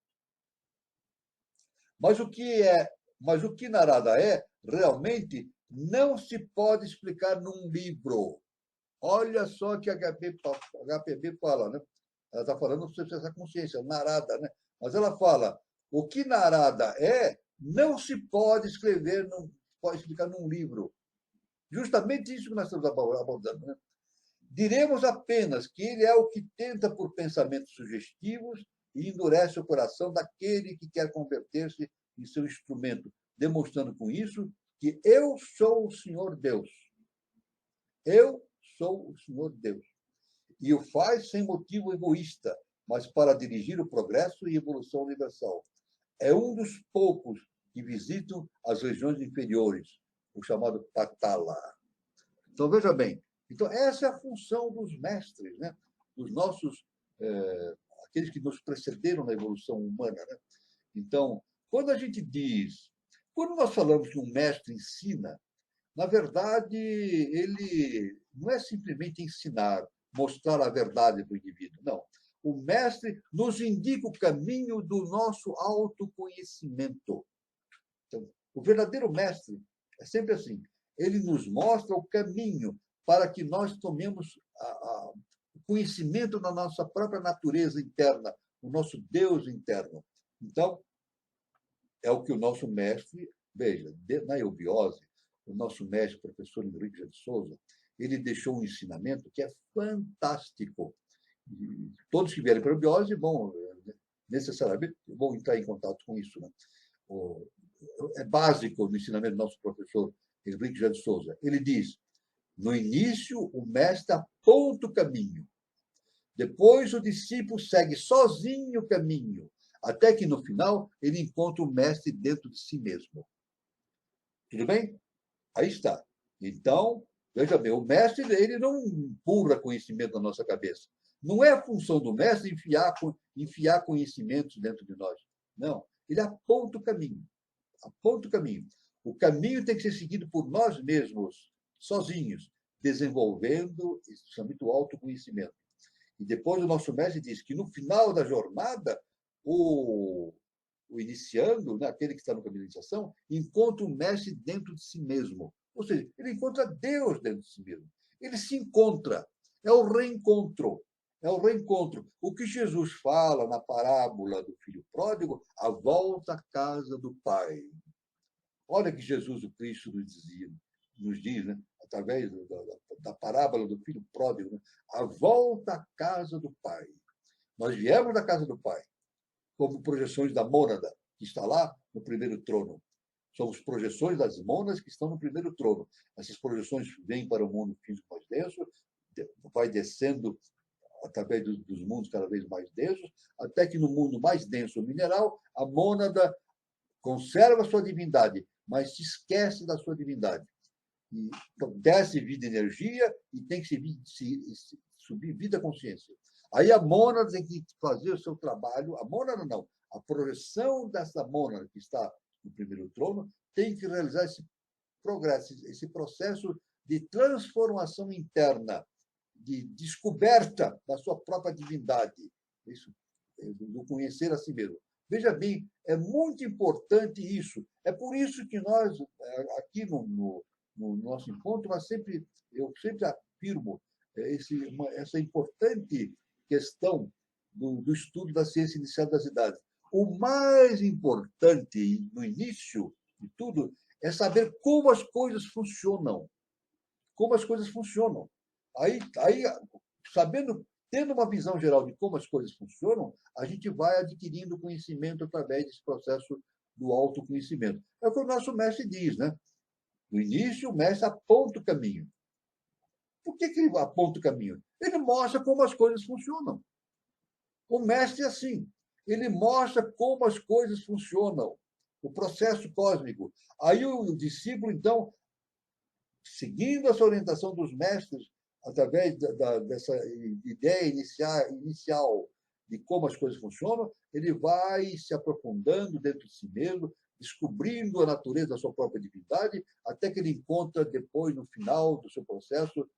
Mas o que Narada realmente não se pode explicar num livro. Olha só que a HPB fala, né? Ela está falando sobre essa consciência, Narada, né? Mas ela fala, o que Narada não se pode escrever, não pode explicar num livro. Justamente isso que nós estamos abordando, né? Diremos apenas que ele é o que tenta por pensamentos sugestivos e endurece o coração daquele que quer converter-se em seu instrumento, demonstrando com isso que eu sou o Senhor Deus. Eu sou o Senhor Deus. E o faz sem motivo egoísta, mas para dirigir o progresso e evolução universal. É um dos poucos que visitam as regiões inferiores, o chamado Patala. Então, veja bem, então, essa é a função dos mestres, né? Dos nossos, aqueles que nos precederam na evolução humana. Né? Então, quando nós falamos que um mestre ensina, na verdade, ele não é simplesmente ensinar, mostrar a verdade para o indivíduo, não. O mestre nos indica o caminho do nosso autoconhecimento. Então, o verdadeiro mestre é sempre assim, ele nos mostra o caminho para que nós tomemos o conhecimento da nossa própria natureza interna, o nosso Deus interno. Então, é o que o nosso mestre, veja, na eubiose, o nosso mestre, professor Henrique de Souza, ele deixou um ensinamento que é fantástico. E todos que vierem para a eubiose vão, necessariamente, vão entrar em contato com isso. Né? É básico no ensinamento do nosso professor Henrique de Souza. Ele diz, no início, o mestre aponta o caminho. Depois, o discípulo segue sozinho o caminho, até que, no final, ele encontra o mestre dentro de si mesmo. Tudo bem? Aí está. Então, veja bem, o mestre ele não empurra conhecimento na nossa cabeça. Não é a função do mestre enfiar conhecimentos dentro de nós. Não. Ele aponta o caminho. Aponta o caminho. O caminho tem que ser seguido por nós mesmos, sozinhos, desenvolvendo o autoconhecimento. E depois o nosso mestre diz que no final da jornada, o iniciando, né, aquele que está no caminho da iniciação, encontra o mestre dentro de si mesmo. Ou seja, ele encontra Deus dentro de si mesmo. Ele se encontra. É o reencontro. É o reencontro. O que Jesus fala na parábola do filho pródigo, a volta à casa do Pai. Olha que Jesus, o Cristo, nos diz, né? Através da parábola do filho pródigo, né? A volta à casa do Pai. Nós viemos da casa do Pai, como projeções da mônada, que está lá no primeiro trono. Somos projeções das mônadas que estão no primeiro trono. Essas projeções vêm para o mundo físico mais denso, vai descendo através dos mundos cada vez mais densos, até que no mundo mais denso, mineral, a mônada conserva a sua divindade, mas se esquece da sua divindade. Então, desce vida e energia e tem que subir vida e consciência. Aí a mônada tem que fazer o seu trabalho, a mônada não, a projeção dessa mônada que está no primeiro trono tem que realizar esse progresso, esse processo de transformação interna, de descoberta da sua própria divindade, isso, do conhecer a si mesmo. Veja bem, é muito importante isso. É por isso que nós, aqui no nosso encontro, eu sempre afirmo essa importante questão do estudo da ciência inicial das idades. O mais importante, no início de tudo, é saber como as coisas funcionam. Como as coisas funcionam. Aí sabendo, tendo uma visão geral de como as coisas funcionam, a gente vai adquirindo conhecimento através desse processo do autoconhecimento. É o que o nosso mestre diz, né? No início, o mestre aponta o caminho. Por que ele aponta o caminho? Ele mostra como as coisas funcionam. O mestre é assim. Ele mostra como as coisas funcionam, o processo cósmico. Aí o discípulo, então, seguindo essa orientação dos mestres, através dessa ideia inicial de como as coisas funcionam, ele vai se aprofundando dentro de si mesmo, descobrindo a natureza da sua própria divindade, até que ele encontra depois, no final do seu processo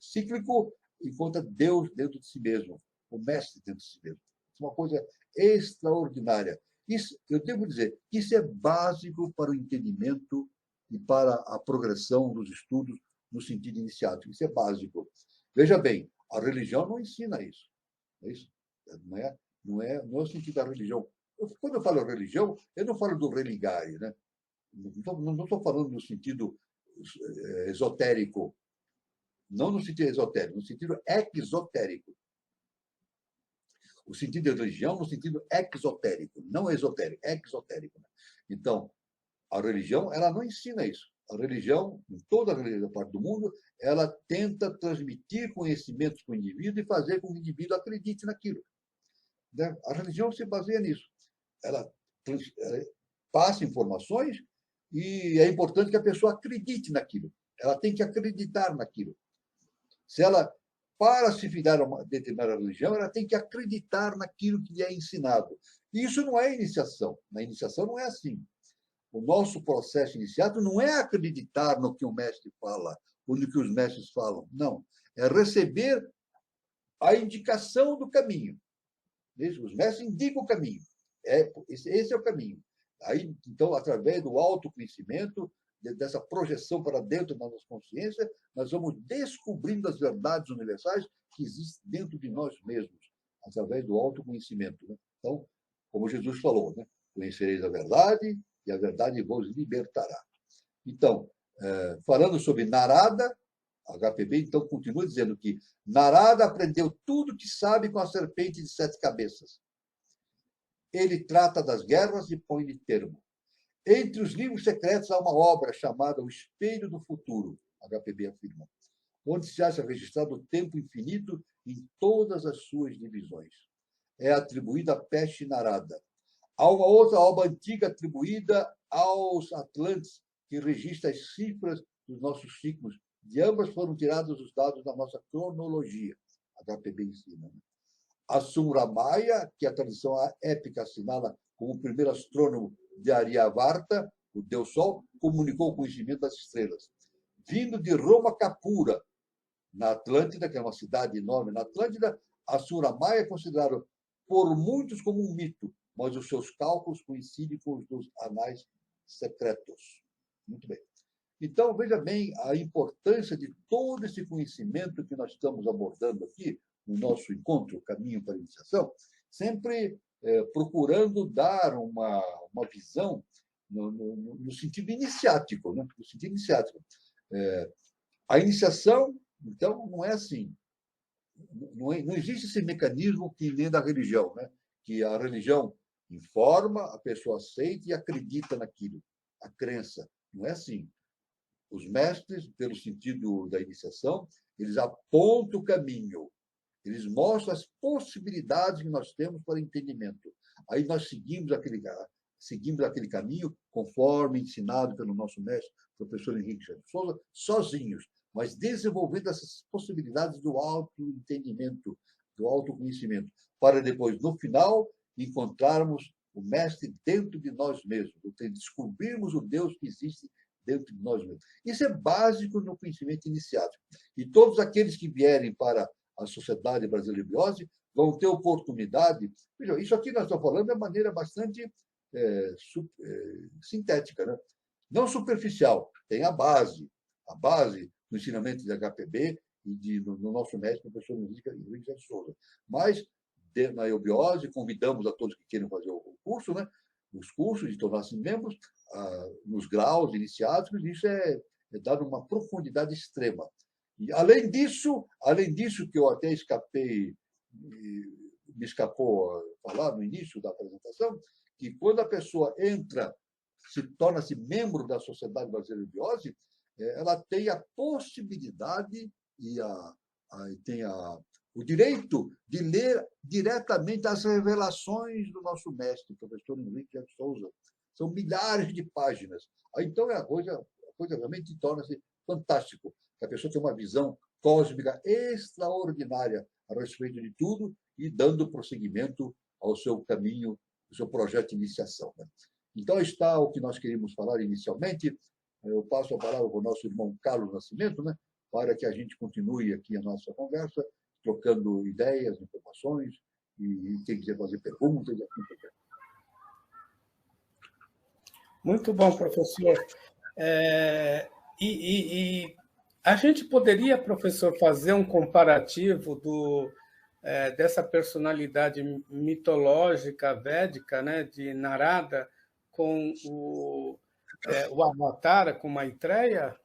cíclico, encontra Deus dentro de si mesmo, o mestre dentro de si mesmo. Isso é uma coisa extraordinária. Isso, eu devo dizer, isso é básico para o entendimento e para a progressão dos estudos no sentido iniciático. Isso é básico. Veja bem, a religião não ensina isso. Não é o sentido da religião. Quando eu falo religião, eu não falo do religare, né? Não estou falando no sentido esotérico. Não no sentido esotérico, no sentido exotérico. O sentido de religião no sentido exotérico, não esotérico, exotérico. Então, a religião, ela não ensina isso. A religião, em toda a parte do mundo, ela tenta transmitir conhecimentos para o indivíduo e fazer com que o indivíduo acredite naquilo. A religião se baseia nisso. Ela passa informações e é importante que a pessoa acredite naquilo. Ela tem que acreditar naquilo. Se ela, para se filiar a uma determinada religião, ela tem que acreditar naquilo que lhe é ensinado. E isso não é iniciação. Na iniciação não é assim. O nosso processo iniciado não é acreditar no que o mestre fala, ou no que os mestres falam. Não. É receber a indicação do caminho. Os mestres indicam o caminho. Esse é o caminho. Aí, então, através do autoconhecimento, dessa projeção para dentro da nossa consciência, nós vamos descobrindo as verdades universais que existem dentro de nós mesmos, através do autoconhecimento. Né? Então, como Jesus falou, né? Conhecereis a verdade e a verdade vos libertará. Então, falando sobre Narada, HPB, então, continua dizendo que Narada aprendeu tudo que sabe com a serpente de 7 cabeças. Ele trata das guerras e põe-lhe termo. Entre os livros secretos há uma obra chamada O Espelho do Futuro, HPB afirma, onde se acha registrado o tempo infinito em todas as suas divisões. É atribuída a Peste Narada. Há uma outra obra antiga atribuída aos Atlantes, que registra as cifras dos nossos ciclos. De ambas foram tirados os dados da nossa cronologia. HPB ensina. A Sumramaya, que a tradição épica assinala como o primeiro astrônomo de Aryavarta, o Deus Sol, comunicou o conhecimento das estrelas. Vindo de Roma Capura, na Atlântida, que é uma cidade enorme na Atlântida, a Sumramaya é considerado por muitos como um mito, mas os seus cálculos coincidem com os dos anais secretos. Muito bem. Então, veja bem a importância de todo esse conhecimento que nós estamos abordando aqui no nosso encontro, Caminho para a Iniciação, sempre procurando dar uma visão no sentido iniciático. Né? No sentido iniciático. A iniciação, então, não é assim. Não existe esse mecanismo que nem da religião, né? Que a religião informa, a pessoa aceita e acredita naquilo. A crença. Não é assim. Os mestres, pelo sentido da iniciação, eles apontam o caminho. Eles mostram as possibilidades que nós temos para entendimento. Aí nós seguimos aquele caminho, conforme ensinado pelo nosso mestre, professor Henrique de Souza, sozinhos, mas desenvolvendo essas possibilidades do autoentendimento, do autoconhecimento, para depois, no final, encontrarmos o mestre dentro de nós mesmos, descobrirmos o Deus que existe dentro de nós mesmos. Isso é básico no conhecimento iniciático. E todos aqueles que vierem para a Sociedade Brasileira de Biose vão ter oportunidade. Veja, isso aqui nós estamos falando de maneira bastante sintética, né? Não superficial, tem a base do ensinamento de HPB e do nosso mestre, o professor Henrique de Souza. Mas, na eubiose, convidamos a todos que queiram fazer o curso, né? Os cursos, de tornar-se membros, nos graus iniciáticos, isso é dado uma profundidade extrema. E, além disso, que eu até me escapou falar no início da apresentação, que quando a pessoa torna-se membro da Sociedade Brasileira de Biose, ela tem a possibilidade e tem o direito de ler diretamente as revelações do nosso mestre, o professor Henrique de Souza. São milhares de páginas. Então, a coisa realmente torna-se fantástico. A pessoa tem uma visão cósmica extraordinária a respeito de tudo e dando prosseguimento ao seu caminho, ao seu projeto de iniciação, né? Então, está o que nós queríamos falar inicialmente. Eu passo a palavra para o nosso irmão Carlos Nascimento, né, para que a gente continue aqui a nossa conversa, trocando ideias, informações, e quem quiser fazer perguntas. Muito bom, professor. A gente poderia, professor, fazer um comparativo dessa personalidade mitológica védica, né, de Narada, com o Avatar, com Maitreya?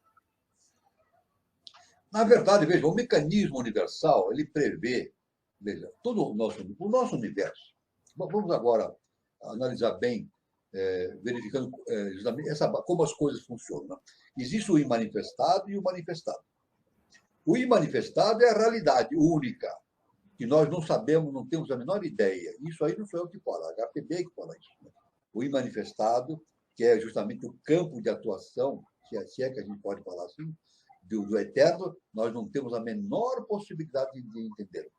Na verdade, veja, o mecanismo universal, ele prevê, veja, todo o nosso universo. Vamos agora analisar bem, verificando justamente como as coisas funcionam, né? Existe o imanifestado e o manifestado. O imanifestado é a realidade única, que nós não sabemos, não temos a menor ideia. Isso aí não sou eu que falo, a HPB que fala isso, né? O imanifestado, que é justamente o campo de atuação, se é que a gente pode falar assim, do eterno, nós não temos a menor possibilidade de entender.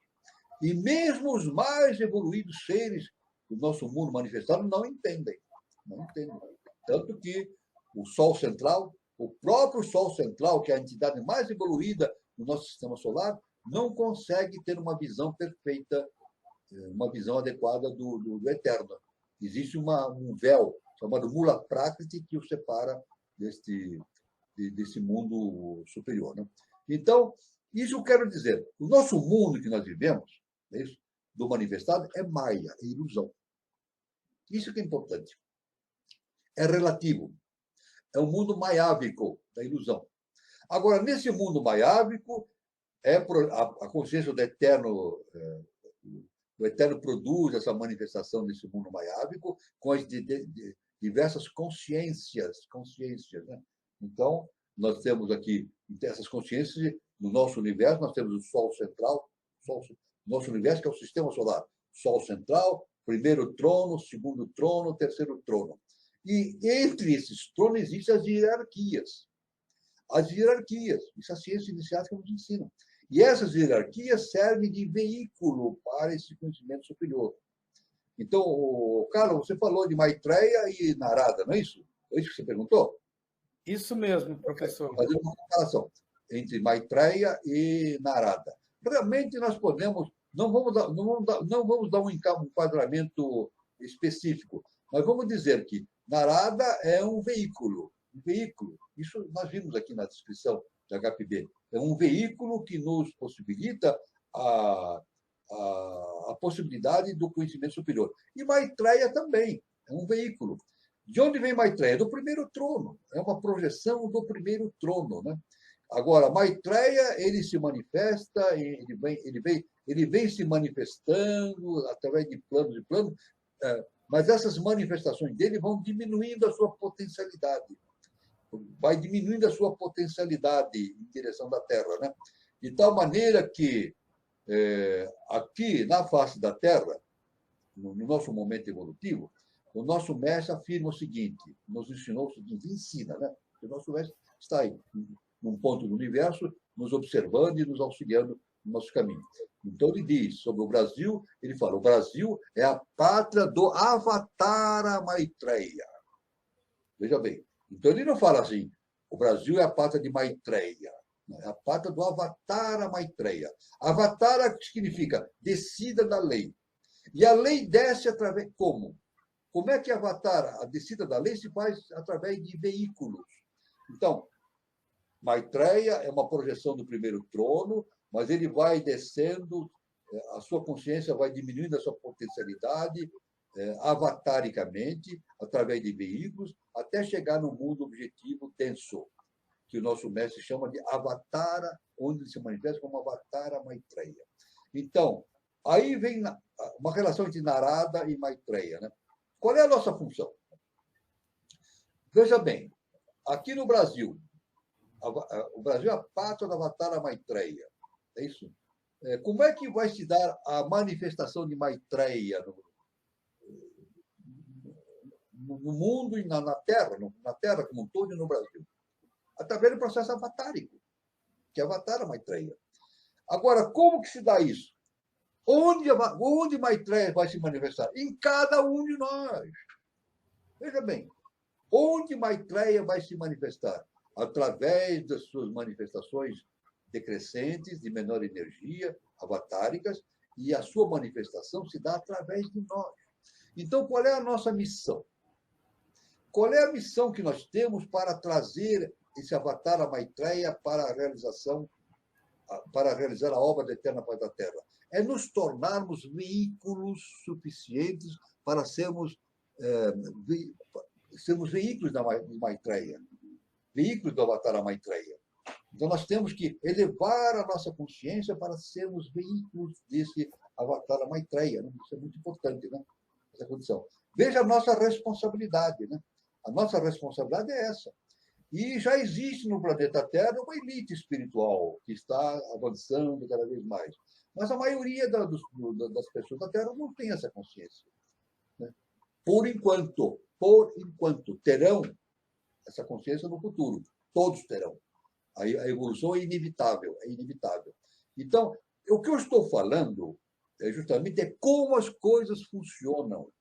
E mesmo os mais evoluídos seres do nosso mundo manifestado não entendem. Não entendem. Tanto que o Sol central, o próprio Sol central, que é a entidade mais evoluída do nosso sistema solar, não consegue ter uma visão perfeita, uma visão adequada do eterno. Existe um véu chamado Mula Prakriti que o separa desse mundo superior, né? Então, isso eu quero dizer. O nosso mundo que nós vivemos, do manifestado, é maia, é ilusão. Isso que é importante. É relativo. É um mundo maiávico da ilusão. Agora, nesse mundo maiávico, a consciência do eterno, o eterno produz essa manifestação desse mundo maiávico com as diversas consciências, né? Então, nós temos aqui essas consciências no nosso universo, nós temos o Sol central, nosso universo, que é o sistema solar. Sol central, primeiro trono, segundo trono, terceiro trono. E entre esses tronos existem as hierarquias. As hierarquias, isso a ciência iniciática nos ensina. E essas hierarquias servem de veículo para esse conhecimento superior. Então, Carlos, você falou de Maitreya e Narada, não é isso? É isso que você perguntou? Isso mesmo, professor. Fazendo uma comparação entre Maitreya e Narada. Realmente nós podemos, não vamos dar um enquadramento específico, mas vamos dizer que Narada é um veículo. Isso nós vimos aqui na descrição da HPB. É um veículo que nos possibilita a possibilidade do conhecimento superior. E Maitreya também é um veículo. De onde vem Maitreya? Do primeiro trono. É uma projeção do primeiro trono, né? Agora, Maitreya, ele se manifesta, ele vem se manifestando através de planos, mas essas manifestações dele vão diminuindo a sua potencialidade. Vai diminuindo a sua potencialidade em direção da Terra, né? De tal maneira que, aqui na face da Terra, no nosso momento evolutivo, o nosso mestre afirma o seguinte, nos ensinou o seguinte, ensina, né? O nosso mestre está aí, num ponto do universo, nos observando e nos auxiliando no nosso caminho. Então, ele diz sobre o Brasil, ele fala, o Brasil é a pátria do Avatara Maitreya. Veja bem. Então, ele não fala assim, o Brasil é a pátria de Maitreya. É a pátria do Avatara Maitreya. Avatara significa descida da lei. E a lei desce através... Como? Como é que a descida da lei se faz através de veículos? Então, Maitreya é uma projeção do primeiro trono, mas ele vai descendo, a sua consciência vai diminuindo a sua potencialidade avataricamente, através de veículos, até chegar no mundo objetivo denso, que o nosso mestre chama de Avatara, onde ele se manifesta como Avatara Maitreya. Então, aí vem uma relação entre Narada e Maitreya, né? Qual é a nossa função? Veja bem, aqui no Brasil, o Brasil é a pátria da Avatara Maitreya. É isso? Como é que vai se dar a manifestação de Maitreya no mundo e na Terra como um todo e no Brasil? Através do processo avatárico, que é Avatara Maitreya. Agora, como que se dá isso? Onde Maitreya vai se manifestar? Em cada um de nós. Veja bem, onde Maitreya vai se manifestar? Através das suas manifestações decrescentes, de menor energia, avatáricas, e a sua manifestação se dá através de nós. Então, qual é a nossa missão? Qual é a missão que nós temos para trazer esse Avatara Maitreya para a realização, para realizar a obra da Eterna Paz da Terra? É nos tornarmos veículos suficientes para sermos veículos da Maitreya, veículos do Avatara Maitreya. Então, nós temos que elevar a nossa consciência para sermos veículos desse Avatara Maitreya. Né? Isso é muito importante, né? Essa condição. Veja a nossa responsabilidade. Né? A nossa responsabilidade é essa. E já existe no planeta Terra uma elite espiritual que está avançando cada vez mais. Mas a maioria das pessoas da Terra não tem essa consciência. Né? Por enquanto, terão essa consciência no futuro. Todos terão. A evolução é inevitável, é inevitável. Então, o que eu estou falando justamente como as coisas funcionam.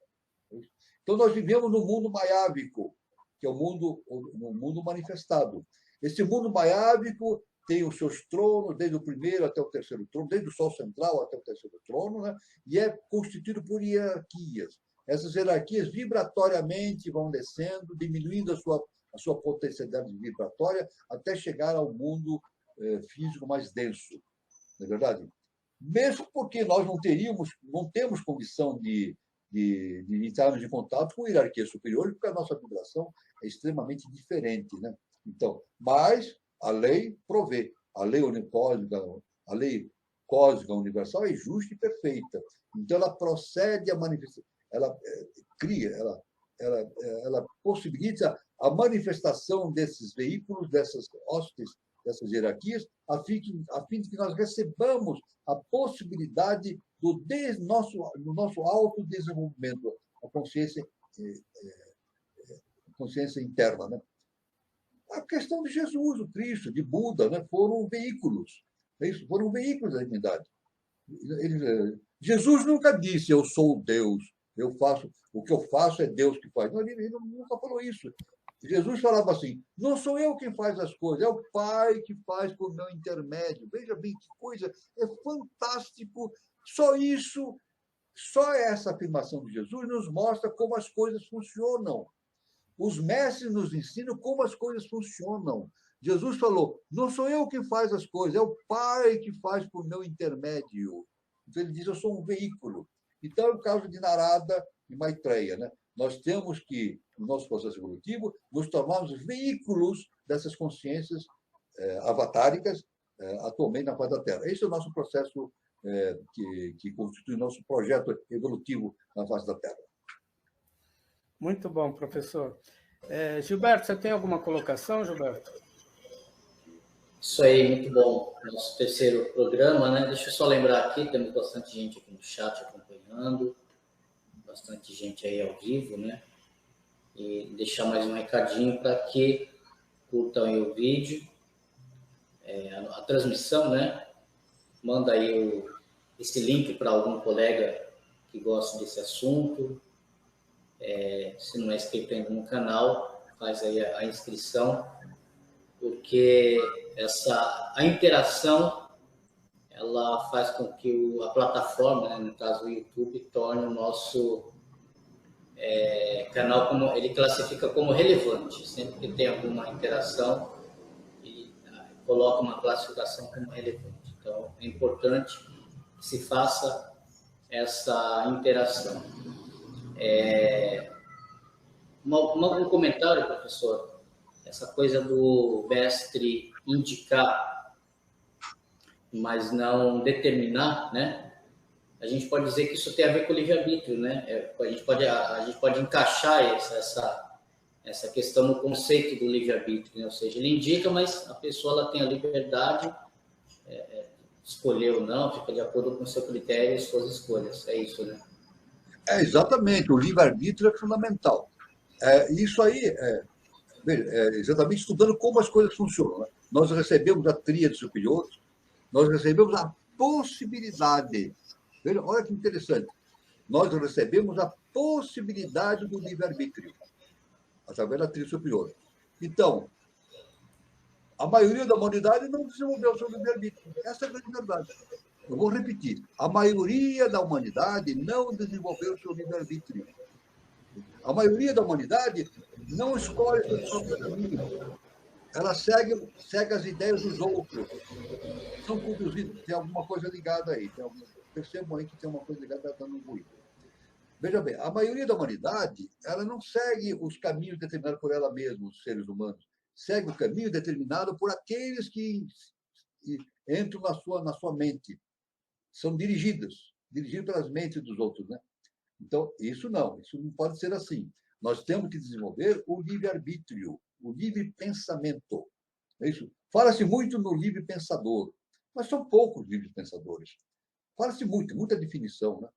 Então, nós vivemos num mundo maiávico, que é um mundo manifestado. Esse mundo maiávico tem os seus tronos, desde o primeiro até o terceiro trono, desde o Sol central até o terceiro trono, né? E é constituído por hierarquias. Essas hierarquias vibratoriamente vão descendo, diminuindo a sua potencialidade vibratória, até chegar ao mundo físico mais denso. Não é verdade? Mesmo porque nós não temos condição de entrarmos em contato com hierarquias superiores, porque a nossa vibração é extremamente diferente, né? Então, mas a lei provê. A lei cósmica universal é justa e perfeita. Então, ela procede a manifestar, ela cria, ela possibilita a manifestação desses veículos, dessas hostes, dessas hierarquias, a fim de que nós recebamos a possibilidade do nosso autodesenvolvimento, a consciência interna. Né? A questão de Jesus, o Cristo, de Buda, né, foram veículos. Foram veículos da divindade. Jesus nunca disse, eu sou Deus, o que eu faço é Deus que faz. Não, ele nunca falou isso. Jesus falava assim, não sou eu quem faz as coisas, é o Pai que faz por meu intermédio. Veja bem que coisa, é fantástico. Só isso, só essa afirmação de Jesus nos mostra como as coisas funcionam. Os mestres nos ensinam como as coisas funcionam. Jesus falou, não sou eu quem faz as coisas, é o Pai que faz por meu intermédio. Então ele diz, eu sou um veículo. Então é o caso de Narada e Maitreya, né? Nós temos que, no nosso processo evolutivo, nos tornarmos veículos dessas consciências avatáricas atualmente na face da Terra. Esse é o nosso processo que constitui o nosso projeto evolutivo na face da Terra. Muito bom, professor. Gilberto, você tem alguma colocação, Gilberto? Isso aí, muito bom. Nosso terceiro programa, né? Deixa eu só lembrar aqui, temos bastante gente aqui no chat acompanhando, bastante gente aí ao vivo, né? E deixar mais um recadinho para que curtam aí o vídeo, a transmissão, né? Manda aí esse link para algum colega que gosta desse assunto. Se não é inscrito ainda no canal, faz aí a inscrição, porque a interação ela faz com que a plataforma, né, no caso o YouTube, torne o nosso canal, como ele classifica como relevante. Sempre que tem alguma interação, ele coloca uma classificação como relevante. Então, é importante que se faça essa interação. Um comentário, professor, essa coisa do mestre indicar, mas não determinar, né? A gente pode dizer que isso tem a ver com o livre-arbítrio, né? A gente pode encaixar essa questão no conceito do livre-arbítrio, né? Ou seja, ele indica, mas a pessoa ela tem a liberdade de escolher ou não, fica de acordo com o seu critério e suas escolhas. É isso, né? Exatamente, o livre-arbítrio é fundamental. Isso aí exatamente estudando como as coisas funcionam. Né? Nós recebemos a tríade superior, nós recebemos a possibilidade. Veja, olha que interessante. Nós recebemos a possibilidade do livre-arbítrio, através da tríade superior. Então, a maioria da humanidade não desenvolveu o seu livre-arbítrio. Essa é a grande verdade. Eu vou repetir. A maioria da humanidade não desenvolveu o seu livre-arbítrio. A maioria da humanidade não escolhe o seu próprio caminho. Ela segue as ideias dos outros. São conduzidos. Tem alguma coisa ligada aí. Percebam aí que tem uma coisa ligada dando um ruído. Veja bem, a maioria da humanidade ela não segue os caminhos determinados por ela mesma, os seres humanos. Segue o caminho determinado por aqueles que entram na sua mente. São dirigidos pelas mentes dos outros, né? Então, isso não pode ser assim. Nós temos que desenvolver o livre-arbítrio, o livre pensamento. É isso. Fala-se muito no livre pensador, mas são poucos livres pensadores. Fala-se muita definição, né?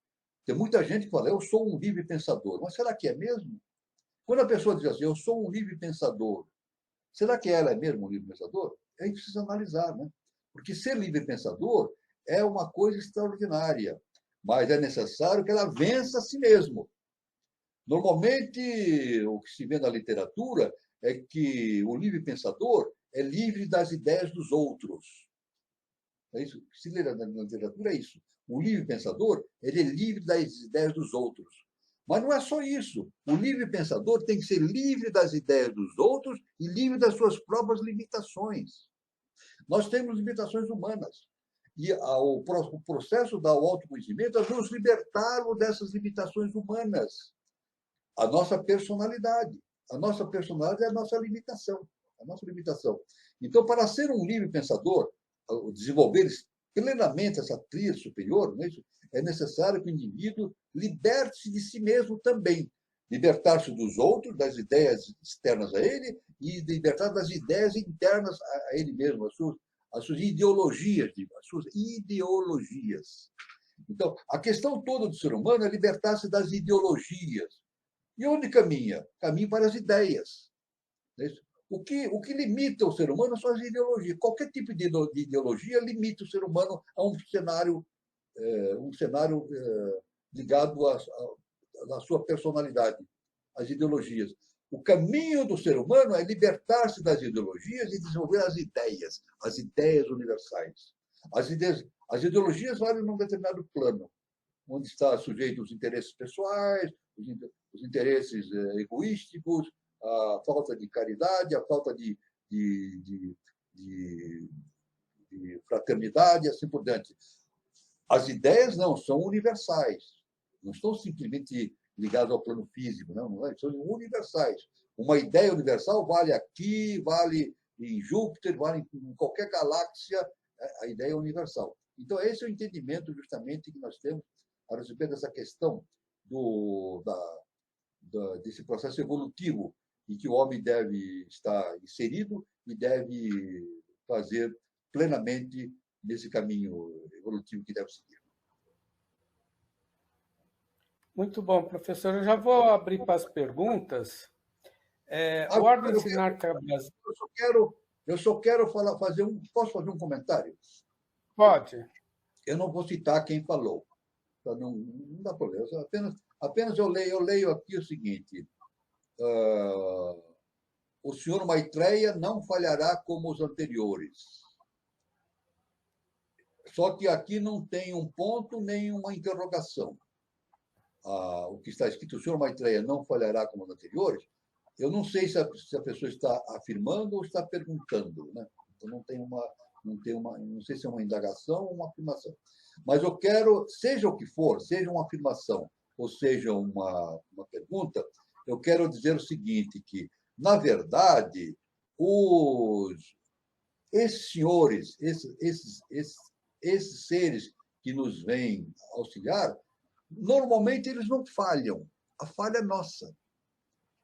Tem muita gente que fala, eu sou um livre pensador. Mas será que é mesmo? Quando a pessoa diz assim, eu sou um livre pensador, será que ela é mesmo um livre pensador? A gente precisa analisar, né? Porque ser livre pensador é uma coisa extraordinária, mas é necessário que ela vença a si mesmo. Normalmente, o que se vê na literatura é que o livre pensador é livre das ideias dos outros. É isso. Se lê na literatura, é isso. O livre pensador ele é livre das ideias dos outros. Mas não é só isso. O livre pensador tem que ser livre das ideias dos outros e livre das suas próprias limitações. Nós temos limitações humanas. E o processo do autoconhecimento é nos libertarmos dessas limitações humanas. A nossa personalidade. A nossa personalidade é a nossa limitação. A nossa limitação. Então, para ser um livre pensador, desenvolver plenamente essa tríade superior, não é isso? É necessário que o indivíduo liberte-se de si mesmo também. Libertar-se dos outros, das ideias externas a ele, e libertar das ideias internas a ele mesmo, as suas ideologias. Então, a questão toda do ser humano é libertar-se das ideologias. E onde caminha? Caminha para as ideias. Não é isso? O que limita o ser humano são as ideologias. Qualquer tipo de ideologia limita o ser humano a um cenário ligado à sua personalidade, às ideologias. O caminho do ser humano é libertar-se das ideologias e desenvolver as ideias universais. As ideologias valem num determinado plano, onde está sujeito os interesses pessoais, os interesses egoísticos, a falta de caridade, a falta de fraternidade, e assim por diante. As ideias não são universais, não estão simplesmente ligadas ao plano físico, não é? São universais. Uma ideia universal vale aqui, vale em Júpiter, vale em qualquer galáxia, a ideia é universal. Então, esse é o entendimento justamente que nós temos a respeito dessa questão desse processo evolutivo em que o homem deve estar inserido e deve fazer plenamente nesse caminho evolutivo que deve seguir. Muito bom, professor. Eu já vou abrir para as perguntas. O Ordem Sinárquica Brasil... Eu só quero fazer posso fazer um comentário? Pode. Eu não vou citar quem falou, não dá problema. Apenas eu leio aqui o seguinte: o senhor Maitreya não falhará como os anteriores. Só que aqui não tem um ponto nem uma interrogação. O que está escrito, o senhor Maitreya não falhará como os anteriores, eu não sei se a pessoa está afirmando ou está perguntando, né? Então não sei se é uma indagação ou uma afirmação. Mas eu quero, seja o que for, seja uma afirmação ou seja uma pergunta, eu quero dizer o seguinte, que, na verdade, esses senhores, esses seres que nos vêm auxiliar, normalmente eles não falham. A falha é nossa.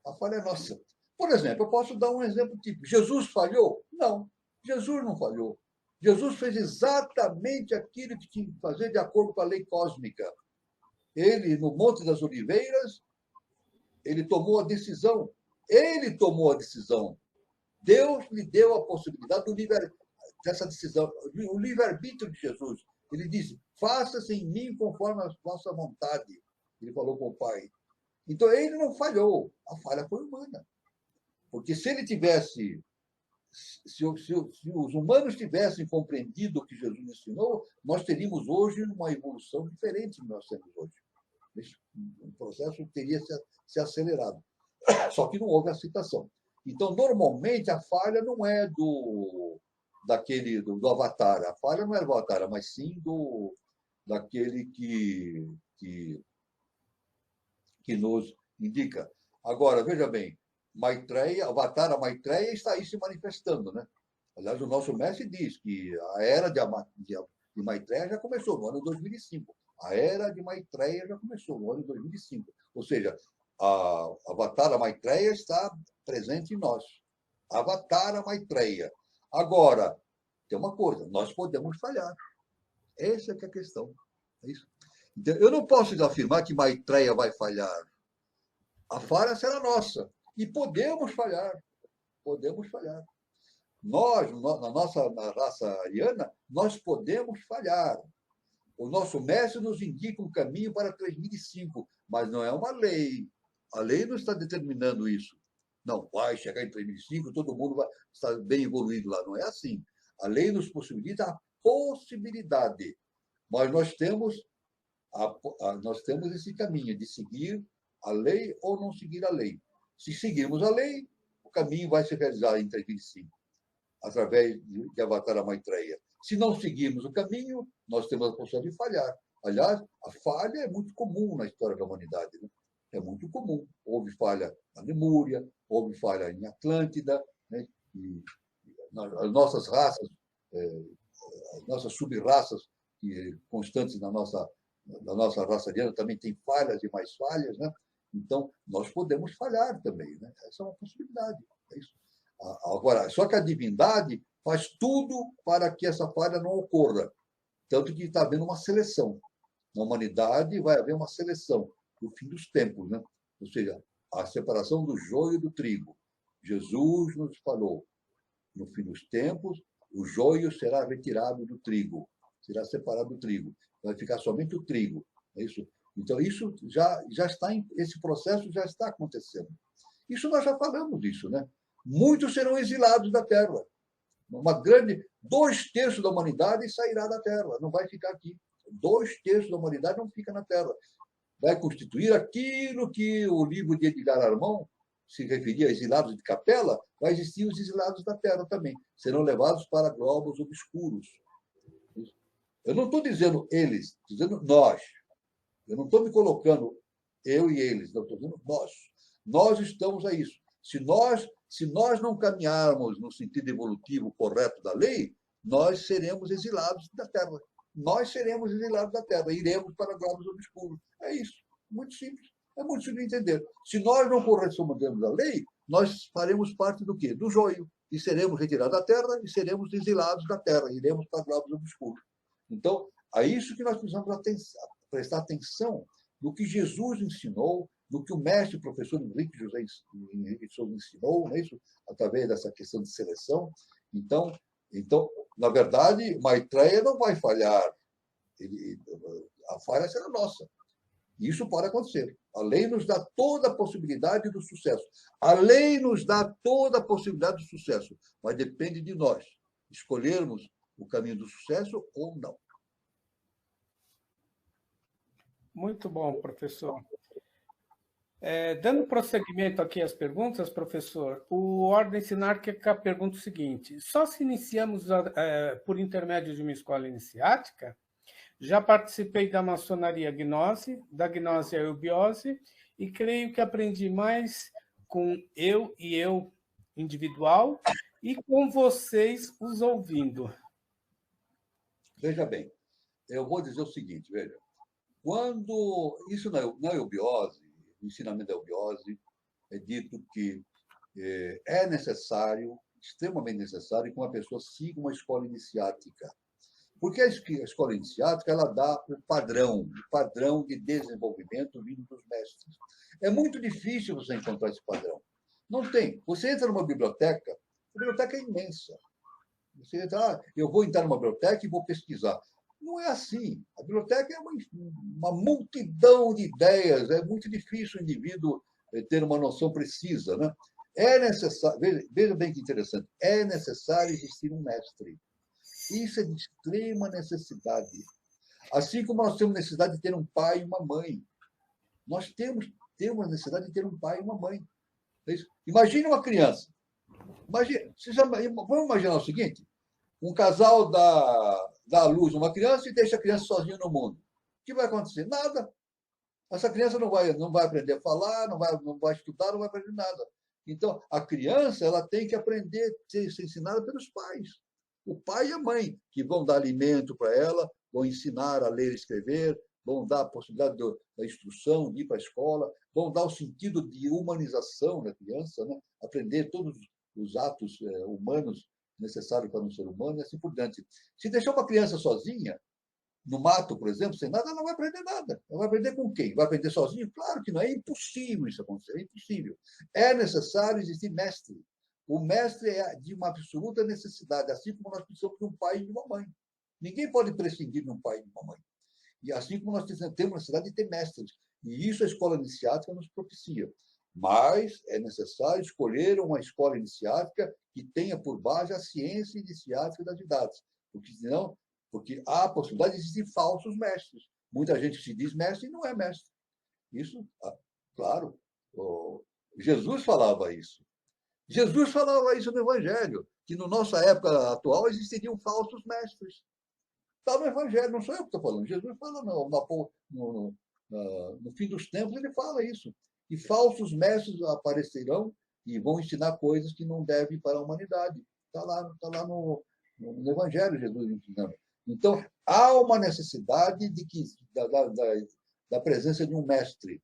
A falha é nossa. Por exemplo, eu posso dar um exemplo típico. Jesus falhou? Não, Jesus não falhou. Jesus fez exatamente aquilo que tinha que fazer de acordo com a lei cósmica. Ele, no Monte das Oliveiras, ele tomou a decisão. Ele tomou a decisão. Deus lhe deu a possibilidade dessa decisão, o livre-arbítrio de Jesus. Ele disse, faça-se em mim conforme a vossa vontade. Ele falou com o Pai. Então, ele não falhou. A falha foi humana. Porque se ele tivesse... Se os humanos tivessem compreendido o que Jesus ensinou, nós teríamos hoje uma evolução diferente do que nós temos hoje. O processo teria se acelerado. Só que não houve aceitação. Então, normalmente, a falha não é do avatar. A falha não é do avatar, mas sim daquele que nos indica. Agora, veja bem, Maitreya, Avatara Maitreya está aí se manifestando, né? Aliás, o nosso mestre diz que a era de Maitreya já começou no ano 2005. A era de Maitreya já começou no ano 2005. Ou seja, a Avatara Maitreya está presente em nós. Avatara Maitreya. Agora, tem uma coisa, nós podemos falhar. Essa é que é a questão. É isso. Então, eu não posso afirmar que Maitreya vai falhar. A falha será nossa. E podemos falhar. Podemos falhar. Nós, na raça ariana, nós podemos falhar. O nosso mestre nos indica um caminho para 3005, mas não é uma lei. A lei não está determinando isso. Não, vai chegar em 3005, todo mundo vai estar bem evoluído lá. Não é assim. A lei nos possibilita a possibilidade. Mas nós temos esse caminho de seguir a lei ou não seguir a lei. Se seguirmos a lei, o caminho vai se realizar em 3005, através de Avatara Maitreya. Se não seguirmos o caminho, nós temos a possibilidade de falhar. Aliás, a falha é muito comum na história da humanidade. Né? É muito comum. Houve falha na Lemúria, houve falha em Atlântida, né? E as nossas raças, as nossas sub-raças constantes na nossa raça ariana também tem falhas e mais falhas, né? Então, nós podemos falhar também, né? Essa é uma possibilidade. É isso. Agora, só que a divindade faz tudo para que essa falha não ocorra. Tanto que está havendo uma seleção. Na humanidade vai haver uma seleção no fim dos tempos, né? Ou seja, a separação do joio e do trigo. Jesus nos falou, no fim dos tempos, o joio será retirado do trigo, será separado do trigo. Vai ficar somente o trigo. É isso. Então, isso já está, esse processo já está acontecendo. Isso nós já falamos disso, né? Muitos serão exilados da Terra. 2/3 da humanidade sairá da Terra, não vai ficar aqui. 2/3 da humanidade não fica na Terra. Vai constituir aquilo que o livro de Edgar Armand se referia a exilados de capela, vai existir os exilados da Terra também. Serão levados para globos obscuros. Eu não estou dizendo eles, estou dizendo nós. Eu não estou me colocando eu e eles, não estou dizendo nós. Nós estamos a isso. Se nós não caminharmos no sentido evolutivo correto da lei, nós seremos exilados da Terra. Nós seremos exilados da Terra, iremos para globos obscuros. É isso. Muito simples. É muito simples de entender. Se nós não correspondemos à lei, nós faremos parte do quê? Do joio. E seremos retirados da Terra e seremos exilados da Terra. Iremos para globos obscuros. Então, é isso que nós precisamos prestar atenção no que Jesus ensinou, no que o mestre, o professor Henrique Souza ensinou, não é isso? Através dessa questão de seleção. Então, na verdade, Maitreya não vai falhar. A falha será nossa. Isso pode acontecer. A lei nos dá toda a possibilidade do sucesso. A lei nos dá toda a possibilidade do sucesso, mas depende de nós escolhermos o caminho do sucesso ou não. Muito bom, professor. Dando prosseguimento aqui às perguntas, professor, o Ordem Sinárquica pergunta o seguinte: só se iniciamos por intermédio de uma escola iniciática? Já participei da maçonaria Gnose, da Gnose à Eubiose, e creio que aprendi mais com eu e eu individual e com vocês os ouvindo. Veja bem, eu vou dizer o seguinte, veja. Quando isso na eubiose, no ensinamento da eubiose, é dito que é necessário, extremamente necessário, que uma pessoa siga uma escola iniciática. Porque a escola iniciática ela dá o padrão de desenvolvimento vindo dos mestres. É muito difícil você encontrar esse padrão. Não tem. Você entra numa biblioteca, a biblioteca é imensa. Você entra, eu vou entrar numa biblioteca e vou pesquisar. Não é assim. A biblioteca é uma multidão de ideias. É muito difícil o indivíduo ter uma noção precisa, né? É necessário, veja bem que interessante, é necessário existir um mestre. Isso é de extrema necessidade. Assim como nós temos necessidade de ter um pai e uma mãe. Nós temos necessidade de ter um pai e uma mãe. Imagine uma criança. Vamos imaginar o seguinte: um casal dá à luz uma criança e deixa a criança sozinha no mundo. O que vai acontecer? Nada. Essa criança não vai aprender a falar, não vai estudar, não vai aprender nada. Então, a criança ela tem que aprender a ser ensinada pelos pais. O pai e a mãe, que vão dar alimento para ela, vão ensinar a ler e escrever, vão dar a possibilidade da instrução, de ir para a escola, vão dar o sentido de humanização da criança, né? Aprender todos os atos humanos necessários para um ser humano e assim por diante. Se deixar uma criança sozinha, no mato, por exemplo, sem nada, ela não vai aprender nada. Ela vai aprender com quem? Vai aprender sozinho? Claro que não, é impossível isso acontecer, é impossível. É necessário existir mestre. O mestre é de uma absoluta necessidade, assim como nós precisamos de um pai e de uma mãe. Ninguém pode prescindir de um pai e de uma mãe. E assim como nós temos necessidade de ter mestres. E isso a escola iniciática nos propicia. Mas é necessário escolher uma escola iniciática que tenha por base a ciência iniciática das idades. Porque há a possibilidade de existir falsos mestres. Muita gente se diz mestre e não é mestre. Isso, claro, Jesus falava isso. Jesus falava isso no Evangelho, que na nossa época atual existiriam falsos mestres. Está no Evangelho, não sou eu que estou falando. Jesus fala no fim dos tempos, ele fala isso. E falsos mestres aparecerão e vão ensinar coisas que não devem para a humanidade. Está lá no Evangelho, Jesus ensinando. Então, há uma necessidade da presença de um mestre.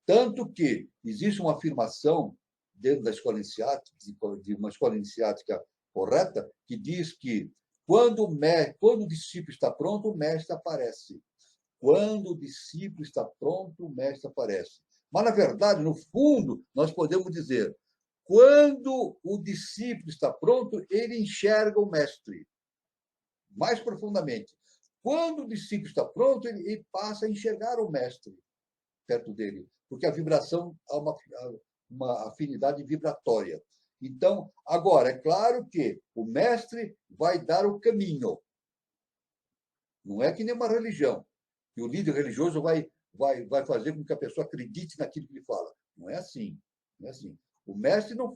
Tanto que existe uma afirmação dentro da escola iniciática, de uma escola iniciática correta, que diz que quando o discípulo está pronto, o mestre aparece. Quando o discípulo está pronto, o mestre aparece. Mas, na verdade, no fundo, nós podemos dizer, quando o discípulo está pronto, ele enxerga o mestre mais profundamente. Quando o discípulo está pronto, ele passa a enxergar o mestre perto dele, porque a vibração há uma afinidade vibratória. Então, agora, é claro que o mestre vai dar o caminho. Não é que nem uma religião, que o líder religioso vai fazer com que a pessoa acredite naquilo que ele fala. Não é assim. Não é assim. O mestre não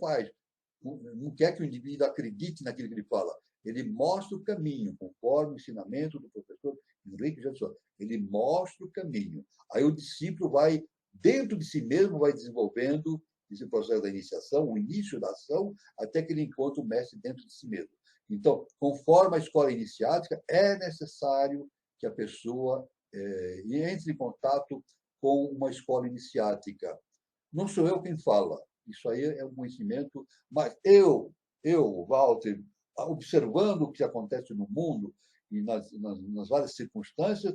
quer que o indivíduo acredite naquilo que ele fala. Ele mostra o caminho, conforme o ensinamento do professor Henrique Jesus. Ele mostra o caminho. Aí o discípulo vai, dentro de si mesmo, vai desenvolvendo esse processo da iniciação, o início da ação, até que ele encontra o mestre dentro de si mesmo. Então, conforme a escola iniciática, é necessário que a pessoa entre em contato com uma escola iniciática. Não sou eu quem fala, isso aí é um conhecimento, mas eu, Walter, observando o que acontece no mundo e nas várias circunstâncias,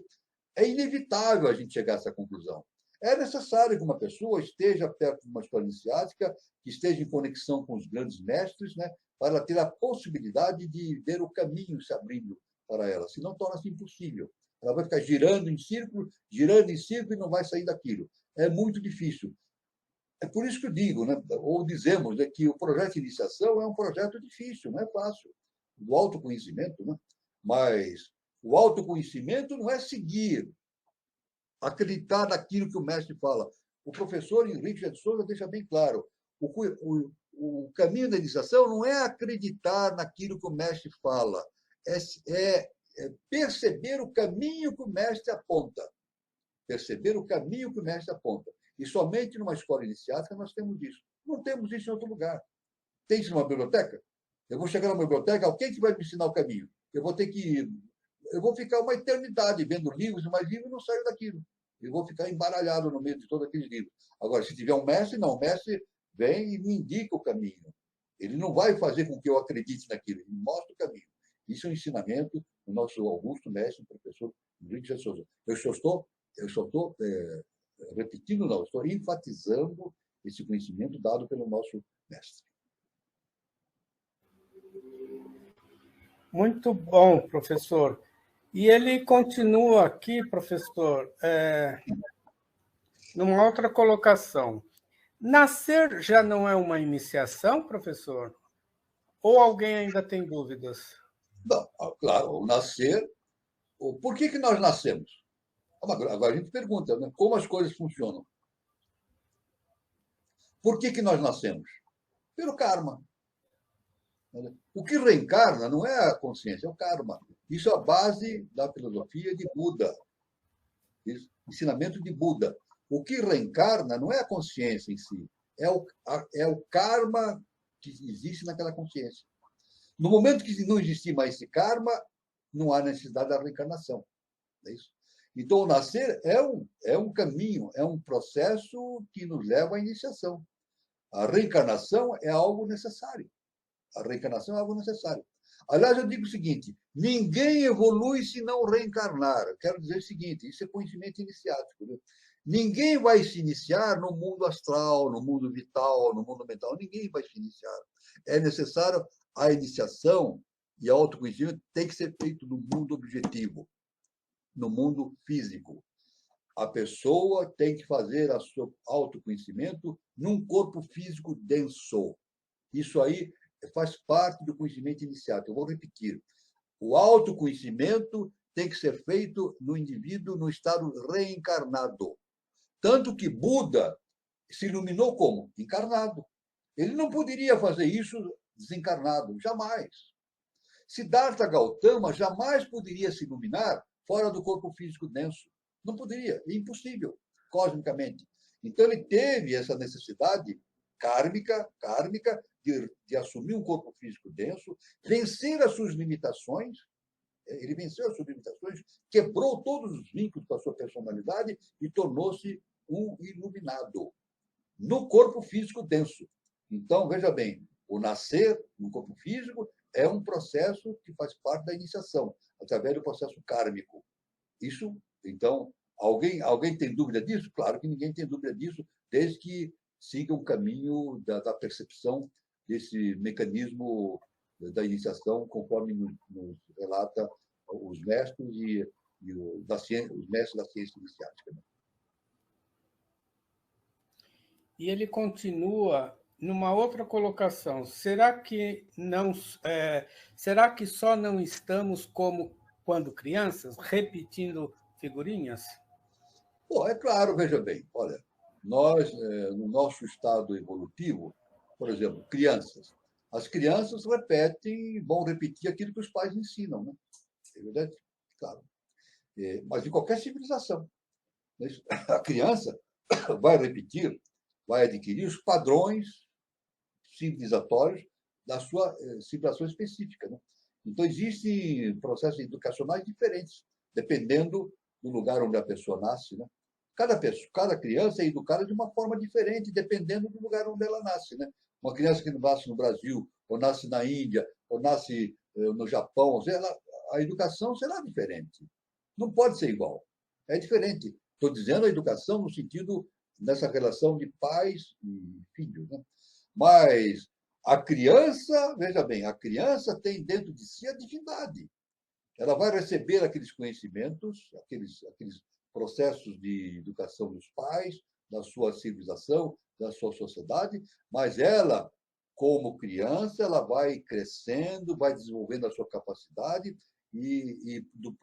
é inevitável a gente chegar a essa conclusão. É necessário que uma pessoa esteja perto de uma escola iniciática, que esteja em conexão com os grandes mestres, né, para ela ter a possibilidade de ver o caminho se abrindo para ela, senão torna-se impossível. Ela vai ficar girando em círculo e não vai sair daquilo. É muito difícil. É por isso que eu digo, né, ou dizemos, que o projeto de iniciação é um projeto difícil, não é fácil. Do autoconhecimento, né? Mas o autoconhecimento não é seguir, acreditar naquilo que o mestre fala. O professor Henrique de Souza deixa bem claro: o caminho da iniciação não é acreditar naquilo que o mestre fala, é perceber o caminho que o mestre aponta. Perceber o caminho que o mestre aponta. E somente numa escola iniciática nós temos isso. Não temos isso em outro lugar. Tem isso numa biblioteca? Eu vou chegar numa biblioteca, quem que vai me ensinar o caminho? Eu vou ficar uma eternidade vendo livros e mais livros e não saio daquilo. Eu vou ficar embaralhado no meio de todos aqueles livros. Agora, se tiver um mestre, não, o mestre vem e me indica o caminho. Ele não vai fazer com que eu acredite naquilo, ele mostra o caminho. Isso é um ensinamento do nosso augusto mestre, professor Henrique de Souza. Eu só estou repetindo, não, estou enfatizando esse conhecimento dado pelo nosso mestre. Muito bom, professor. E ele continua aqui, professor, numa outra colocação. Nascer já não é uma iniciação, professor? Ou alguém ainda tem dúvidas? Não, claro, o nascer. Por que nós nascemos? Agora a gente pergunta, né, como as coisas funcionam. Por que nós nascemos? Pelo karma. O que reencarna não é a consciência, é o karma. Isso é a base da filosofia de Buda. Isso, ensinamento de Buda. O que reencarna não é a consciência em si, é o karma que existe naquela consciência. No momento que não existir mais esse karma, não há necessidade da reencarnação. É isso? Então, o nascer é um caminho, é um processo que nos leva à iniciação. A reencarnação é algo necessário. A reencarnação é algo necessário. Aliás, eu digo o seguinte: ninguém evolui se não reencarnar. Eu quero dizer o seguinte: isso é conhecimento iniciático. Viu? Ninguém vai se iniciar no mundo astral, no mundo vital, no mundo mental. Ninguém vai se iniciar. É necessário a iniciação e autoconhecimento tem que ser feito no mundo objetivo, no mundo físico. A pessoa tem que fazer o seu autoconhecimento num corpo físico denso. Isso aí faz parte do conhecimento iniciático. Eu vou repetir. O autoconhecimento tem que ser feito no indivíduo no estado reencarnado. Tanto que Buda se iluminou como? Encarnado. Ele não poderia fazer isso desencarnado, jamais. Siddhartha Gautama jamais poderia se iluminar fora do corpo físico denso. Não poderia, é impossível, cosmicamente. Então ele teve essa necessidade kármica de assumir um corpo físico denso, vencer as suas limitações. Ele venceu as suas limitações, quebrou todos os vínculos com a sua personalidade e tornou-se um iluminado no corpo físico denso. Então, veja bem, o nascer no corpo físico é um processo que faz parte da iniciação, através do processo kármico. Isso, então, alguém tem dúvida disso? Claro que ninguém tem dúvida disso, desde que siga o caminho da percepção desse mecanismo da iniciação, conforme nos relata os mestres os mestres da ciência iniciática. E ele continua numa outra colocação. Será que só não estamos como quando crianças, repetindo figurinhas? Bom, é claro, veja bem, olha, nós, no nosso estado evolutivo, por exemplo, crianças. As crianças vão repetir aquilo que os pais ensinam, né? É verdade? Claro. Mas em qualquer civilização. A criança vai repetir, vai adquirir os padrões civilizatórios da sua civilização específica. Né? Então, existem processos educacionais diferentes, dependendo do lugar onde a pessoa nasce. Né? Cada criança é educada de uma forma diferente, dependendo do lugar onde ela nasce. Né? Uma criança que nasce no Brasil, ou nasce na Índia, ou nasce no Japão, a educação será diferente. Não pode ser igual. É diferente. Estou dizendo a educação no sentido dessa relação de pais e filhos. Né? Mas a criança, veja bem, a criança tem dentro de si a divindade. Ela vai receber aqueles conhecimentos, aqueles processos de educação dos pais, da sua civilização, da sua sociedade, mas ela, como criança, ela vai crescendo, vai desenvolvendo a sua capacidade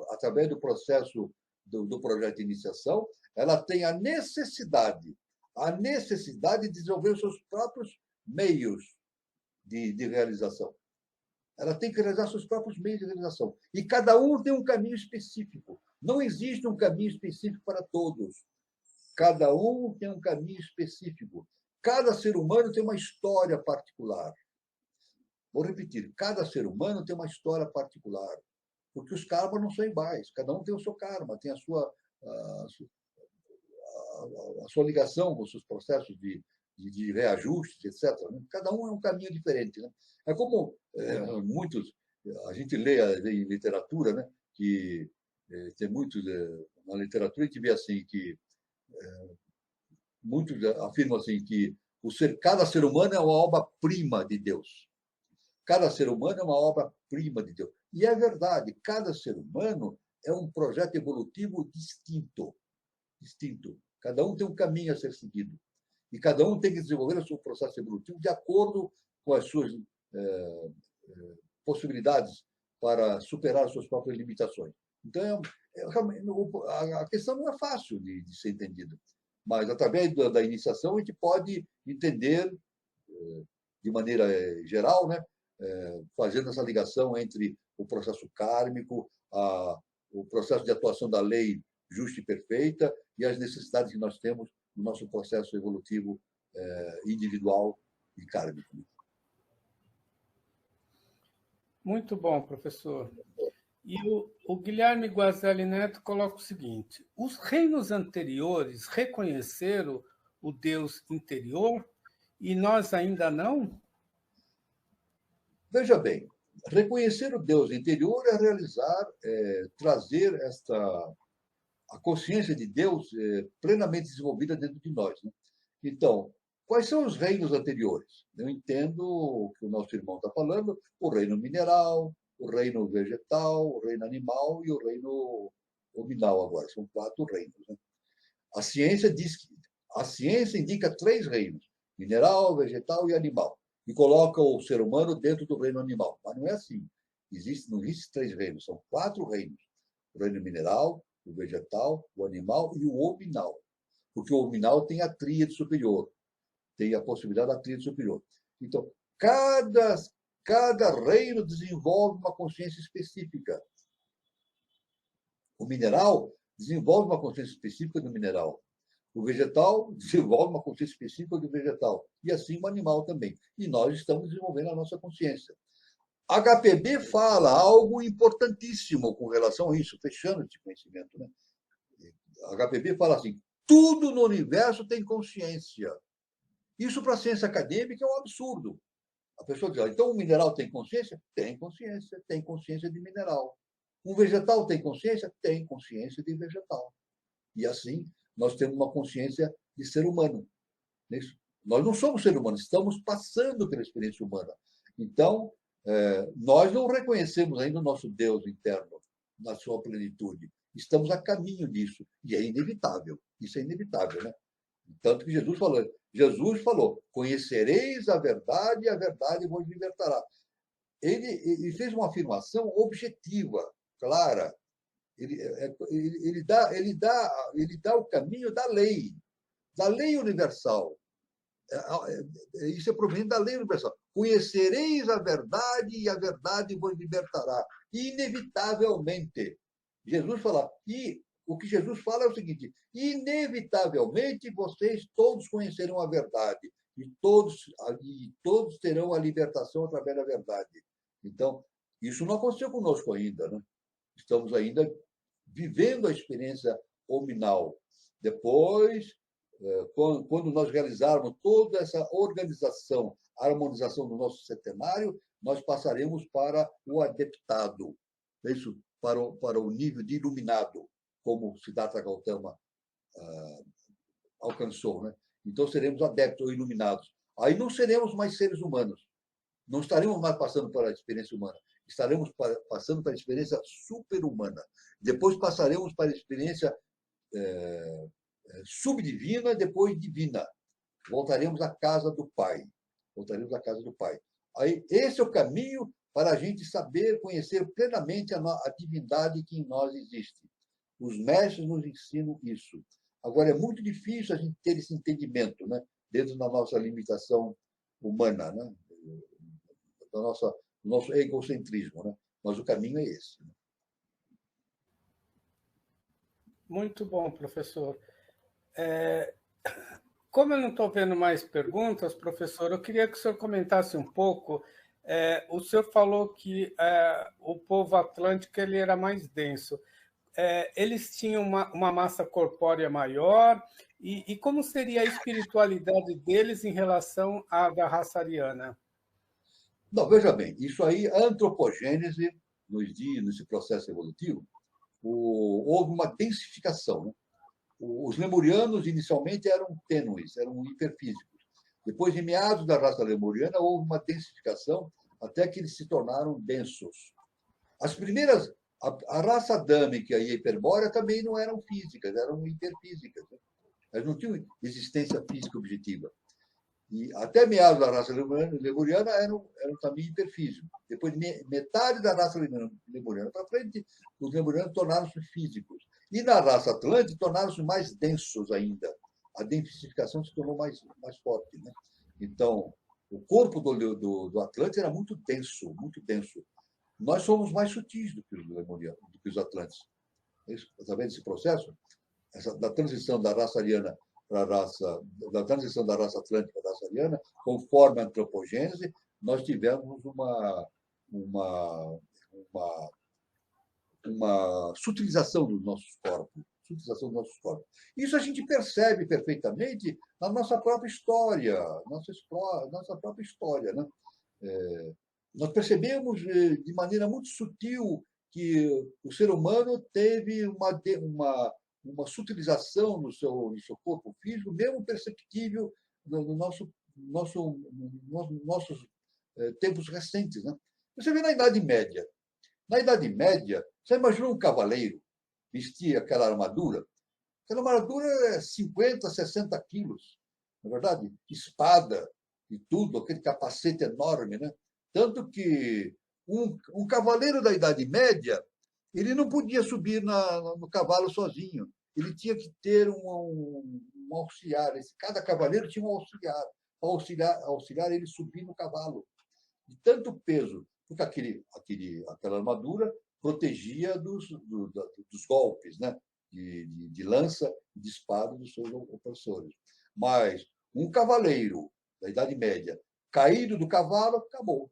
através do processo do projeto de iniciação, ela tem a necessidade de desenvolver os seus próprios meios de realização. Ela tem que realizar seus próprios meios de realização. E cada um tem um caminho específico. Não existe um caminho específico para todos. Cada um tem um caminho específico. Cada ser humano tem uma história particular. Vou repetir, cada ser humano tem uma história particular. Porque os karmas não são iguais. Cada um tem o seu karma, tem a sua ligação com os seus processos de reajustes, etc. Cada um é um caminho diferente. Né? É como a gente lê em literatura, né, que tem muitos, na literatura a gente vê assim, que muitos afirmam assim, que cada ser humano é uma obra-prima de Deus. Cada ser humano é uma obra-prima de Deus. E é verdade, cada ser humano é um projeto evolutivo distinto. Cada um tem um caminho a ser seguido. E cada um tem que desenvolver o seu processo evolutivo de acordo com as suas possibilidades para superar as suas próprias limitações. Então, a questão não é fácil de ser entendida, mas através da iniciação a gente pode entender de maneira geral, né, fazendo essa ligação entre o processo kármico, o processo de atuação da lei justa e perfeita e as necessidades que nós temos no nosso processo evolutivo individual e kármico. Muito bom, professor. E o Guilherme Guazelli Neto coloca o seguinte: os reinos anteriores reconheceram o Deus interior e nós ainda não? Veja bem, reconhecer o Deus interior é realizar, trazer a consciência de Deus plenamente desenvolvida dentro de nós. Né? Então, quais são os reinos anteriores? Eu entendo o que o nosso irmão está falando: o reino mineral, o reino vegetal, o reino animal e o reino hominal agora. São 4 reinos. Né? A ciência indica 3 reinos: mineral, vegetal e animal. E coloca o ser humano dentro do reino animal. Mas não é assim. Não existem 3 reinos, são 4 reinos. O reino mineral, o vegetal, o animal e o hominal. Porque o hominal tem a tríade superior. Tem a possibilidade da tríade superior. Então, cada reino desenvolve uma consciência específica. O mineral desenvolve uma consciência específica do mineral. O vegetal desenvolve uma consciência específica do vegetal. E assim o animal também. E nós estamos desenvolvendo a nossa consciência. HPB fala algo importantíssimo com relação a isso, fechando esse conhecimento. Né? HPB fala assim: tudo no universo tem consciência. Isso para a ciência acadêmica é um absurdo. A pessoa diz: então o mineral tem consciência? Tem consciência de mineral. Um vegetal tem consciência? Tem consciência de vegetal. E assim, nós temos uma consciência de ser humano. Nós não somos seres humanos, estamos passando pela experiência humana. Então, nós não reconhecemos ainda o nosso Deus interno na sua plenitude. Estamos a caminho disso. E é inevitável. Isso é inevitável, né? Tanto que Jesus falou: conhecereis a verdade e a verdade vos libertará. Ele fez uma afirmação objetiva, clara. Ele dá o caminho da lei universal. Isso é proveniente da lei universal. Conhecereis a verdade e a verdade vos libertará. Inevitavelmente. Jesus fala. E o que Jesus fala é o seguinte: inevitavelmente vocês todos conhecerão a verdade e todos terão a libertação através da verdade. Então, isso não aconteceu conosco ainda, né? Estamos ainda vivendo a experiência hominal. Depois, quando nós realizarmos toda essa organização, a harmonização do nosso centenário, nós passaremos para o adeptado, isso, para o nível de iluminado, como Siddhartha Gautama alcançou. Né? Então, seremos adeptos ou iluminados. Aí não seremos mais seres humanos. Não estaremos mais passando pela experiência humana. estaremos passando para a experiência super-humana. Depois passaremos para a experiência subdivina, depois divina. Voltaremos à casa do Pai. Voltaremos à casa do Pai. Aí, esse é o caminho para a gente saber, conhecer plenamente a divindade que em nós existe. Os mestres nos ensinam isso. Agora, é muito difícil a gente ter esse entendimento, né? Dentro da nossa limitação humana, né? Do nosso egocentrismo. Né? Mas o caminho é esse. Né? Muito bom, professor. Como eu não estou vendo mais perguntas, professor, eu queria que o senhor comentasse um pouco. O senhor falou que o povo atlântico ele era mais denso. Eles tinham uma massa corpórea maior, e como seria a espiritualidade deles em relação à da raça ariana? Não, veja bem, isso aí, a antropogênese, nesse processo evolutivo, houve uma densificação. Né? Os lemurianos, inicialmente, eram tênues, eram hiperfísicos. Depois, em meados da raça lemuriana, houve uma densificação até que eles se tornaram densos. As primeiras, a raça adâmica e a hiperbórea também não eram físicas, eram hiperfísicas. Né? Elas não tinham existência física objetiva. E até meados da raça lemuriana eram também hiperfísicos. Depois, metade da raça lemuriana para frente, os lemurianos tornaram-se físicos. E na raça atlântica, tornaram-se mais densos ainda. A densificação se tornou mais forte. Né? Então, o corpo do Atlântico era muito denso, muito denso. Nós somos mais sutis do que os lemurianos, do que os atlantes. Através desse processo, da transição da raça ariana da transição da raça atlântica para a raça ariana, conforme a antropogênese, nós tivemos uma sutilização dos nossos corpos. Isso a gente percebe perfeitamente na nossa própria história, nossa própria história. Né? Nós percebemos de maneira muito sutil que o ser humano teve uma sutilização no seu corpo físico, mesmo perceptível nos nossos tempos recentes. Né? Você vê na Idade Média. Na Idade Média, você imaginou um cavaleiro vestir aquela armadura? Aquela armadura é 50, 60 quilos, não é verdade? Espada e tudo, aquele capacete enorme. Né? Tanto que um cavaleiro da Idade Média ele não podia subir no cavalo sozinho. Ele tinha que ter um auxiliar. Cada cavaleiro tinha um auxiliar para auxiliar ele subir no cavalo. De tanto peso, porque aquela armadura protegia dos golpes, né? de lança e de espada dos seus opressores. Mas um cavaleiro da Idade Média caído do cavalo, acabou.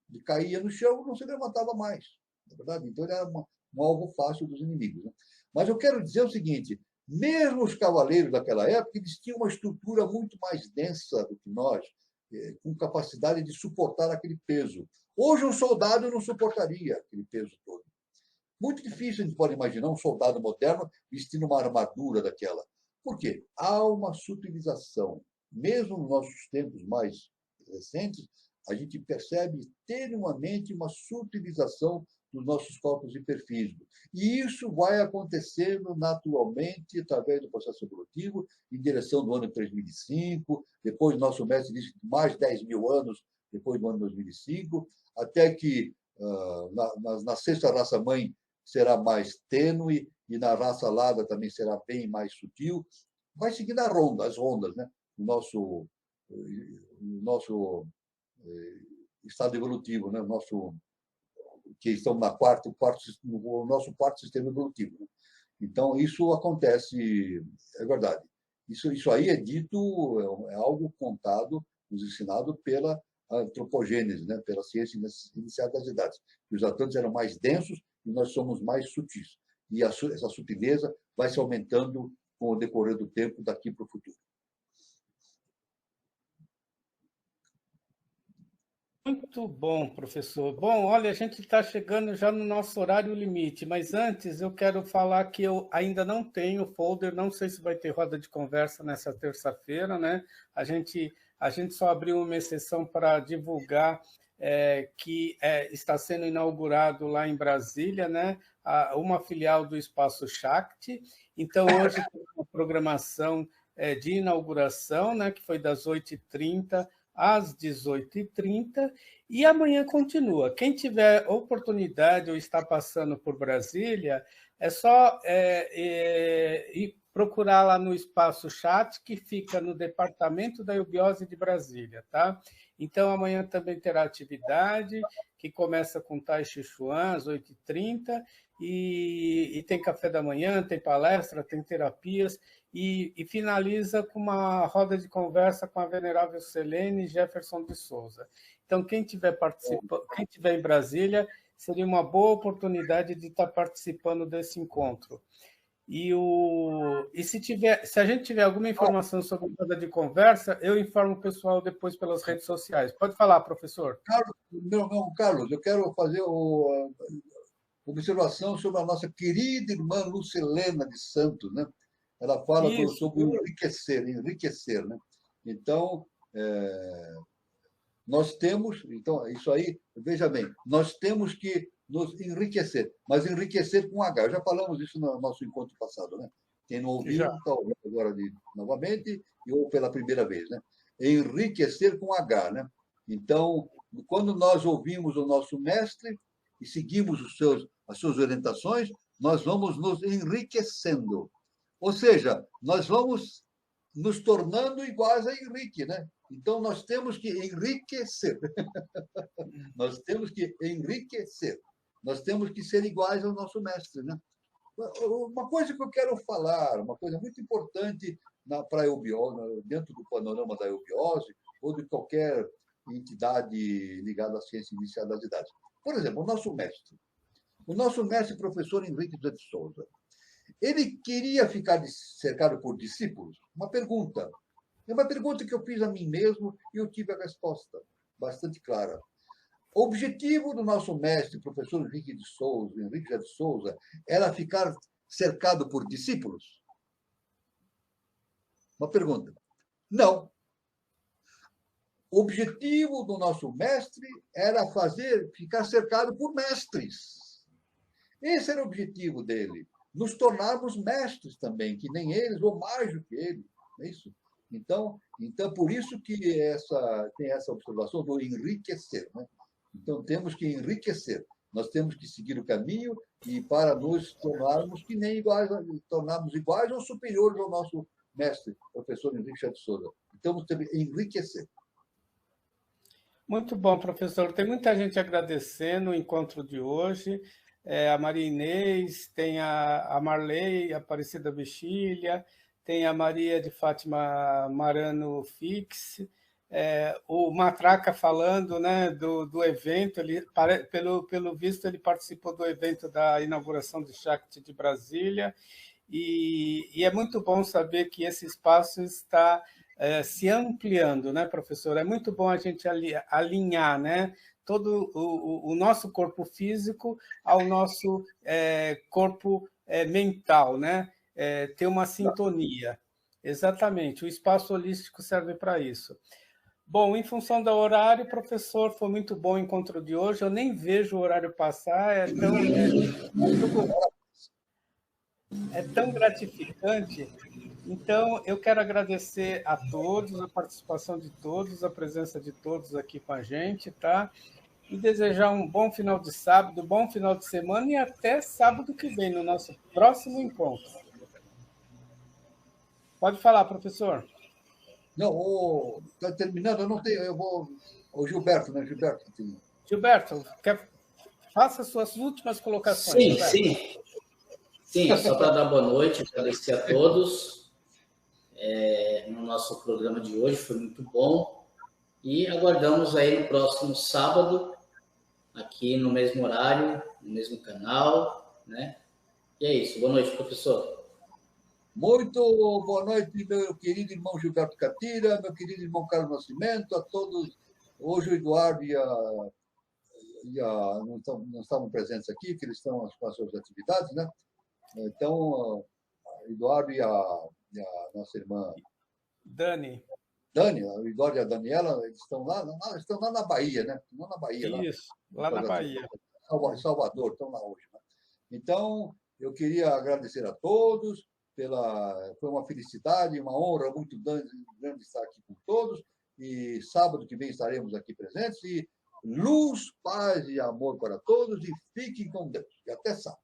Ele caía no chão e não se levantava mais. Na verdade, então ele era um alvo fácil dos inimigos. Né? Mas eu quero dizer o seguinte, mesmo os cavaleiros daquela época, eles tinham uma estrutura muito mais densa do que nós, com capacidade de suportar aquele peso. Hoje um soldado não suportaria aquele peso todo. Muito difícil a gente pode imaginar um soldado moderno vestindo uma armadura daquela. Por quê? Há uma sutilização. Mesmo nos nossos tempos mais recentes, a gente percebe tenuamente uma sutilização dos nossos corpos hiperfísicos. E isso vai acontecendo naturalmente através do processo evolutivo, em direção do ano 3005, depois nosso mestre disse mais de 10 mil anos depois do ano 2005, até que na sexta raça-mãe será mais tênue e na raça alada também será bem mais sutil. Vai seguindo as rondas, né? O nosso estado evolutivo, né? Que estamos no nosso quarto sistema evolutivo. Né? Então, isso acontece, é verdade. Isso aí é dito, é algo contado, nos ensinado pela antropogênese, né? Pela ciência inicial das idades. Os atlantes eram mais densos e nós somos mais sutis. E essa sutileza vai se aumentando com o decorrer do tempo daqui para o futuro. Muito bom, professor. Bom, olha, a gente está chegando já no nosso horário limite, mas antes eu quero falar que eu ainda não tenho folder, não sei se vai ter roda de conversa nessa terça-feira, né? A gente só abriu uma exceção para divulgar que está sendo inaugurado lá em Brasília, né? Uma filial do Espaço Shakti. Então, hoje tem uma programação de inauguração, né? Que foi das 8h30 às 18h30, e amanhã continua. Quem tiver oportunidade ou está passando por Brasília, é só ir procurar lá no Espaço Chat, que fica no Departamento da Eubiose de Brasília, tá? Então, amanhã também terá atividade, que começa com Tai Chi Chuan, às 8h30, e tem café da manhã, tem palestra, tem terapias, e finaliza com uma roda de conversa com a venerável Selene Jefferson de Souza. Então, quem estiver em Brasília, seria uma boa oportunidade de estar participando desse encontro. E se a gente tiver alguma informação sobre a roda de conversa, eu informo o pessoal depois pelas redes sociais. Pode falar, professor. Carlos, eu quero fazer uma observação sobre a nossa querida irmã Lucilena de Santos, né? Ela fala sobre enriquecer, né? Então, nós temos, então, isso aí, veja bem, nós temos que nos enriquecer, mas enriquecer com H. Já falamos isso no nosso encontro passado, né? Quem não ouviu, está ouvindo agora novamente, ou pela primeira vez, né? Enriquecer com H, né? Então, quando nós ouvimos o nosso mestre e seguimos as suas orientações, nós vamos nos enriquecendo. Ou seja, nós vamos nos tornando iguais a Henrique, né? Então, nós temos que enriquecer. Nós temos que enriquecer. Nós temos que ser iguais ao nosso mestre, né? Uma coisa que eu quero falar, uma coisa muito importante para a eubiose, dentro do panorama da eubiose, ou de qualquer entidade ligada à ciência inicial das idades. Por exemplo, o nosso mestre professor Henrique de Souza, ele queria ficar cercado por discípulos? Uma pergunta. É uma pergunta que eu fiz a mim mesmo e eu tive a resposta bastante clara. O objetivo do nosso mestre, professor Henrique de Souza, era ficar cercado por discípulos? Uma pergunta. Não. O objetivo do nosso mestre era ficar cercado por mestres. Esse era o objetivo dele. Nos tornarmos mestres também, que nem eles, ou mais do que eles. É isso? Então, por isso que tem essa observação do enriquecer, né? Então, temos que enriquecer. Nós temos que seguir o caminho e para nos tornarmos que nem tornarmos iguais ou superiores ao nosso mestre, professor Henrique de Souza. Então, temos que enriquecer. Muito bom, professor. Tem muita gente agradecendo o encontro de hoje. A Maria Inês, tem a Marley Aparecida Bexilha, tem a Maria de Fátima Marano Fix, o Matraca falando, né, do evento. Pelo visto, ele participou do evento da inauguração do Shakti de Brasília, e é muito bom saber que esse espaço está se ampliando, né, professor? É muito bom a gente alinhar, né, todo o nosso corpo físico ao nosso corpo mental, né? Ter uma sintonia. Exatamente, o espaço holístico serve para isso. Bom, em função do horário, professor, foi muito bom o encontro de hoje. Eu nem vejo o horário passar, é tão gratificante. Então, eu quero agradecer a todos, a participação de todos, a presença de todos aqui com a gente, tá? E desejar um bom final de sábado, bom final de semana e até sábado que vem, no nosso próximo encontro. Pode falar, professor. Não, está terminando, eu não tenho, eu vou... O Gilberto, né? Gilberto, faça suas últimas colocações. Sim, só para dar boa noite, agradecer a todos no nosso programa de hoje, foi muito bom. E aguardamos aí no próximo sábado, aqui no mesmo horário, no mesmo canal, né? E é isso. Boa noite, professor. Muito boa noite, meu querido irmão Gilberto Catira, meu querido irmão Carlos Nascimento, a todos. Hoje o Eduardo não estavam presentes aqui, porque eles estão com as suas atividades, né? Então, Eduardo e a nossa irmã Dani. Dani, o Eduardo e a Daniela, eles estão lá na Bahia, né? Estão lá na Bahia, lá, Isso, lá na Bahia. Em Salvador, estão lá hoje. Né? Então, eu queria agradecer a todos, foi uma felicidade, uma honra muito grande estar aqui com todos, e sábado que vem estaremos aqui presentes, e luz, paz e amor para todos, e fiquem com Deus. E até sábado.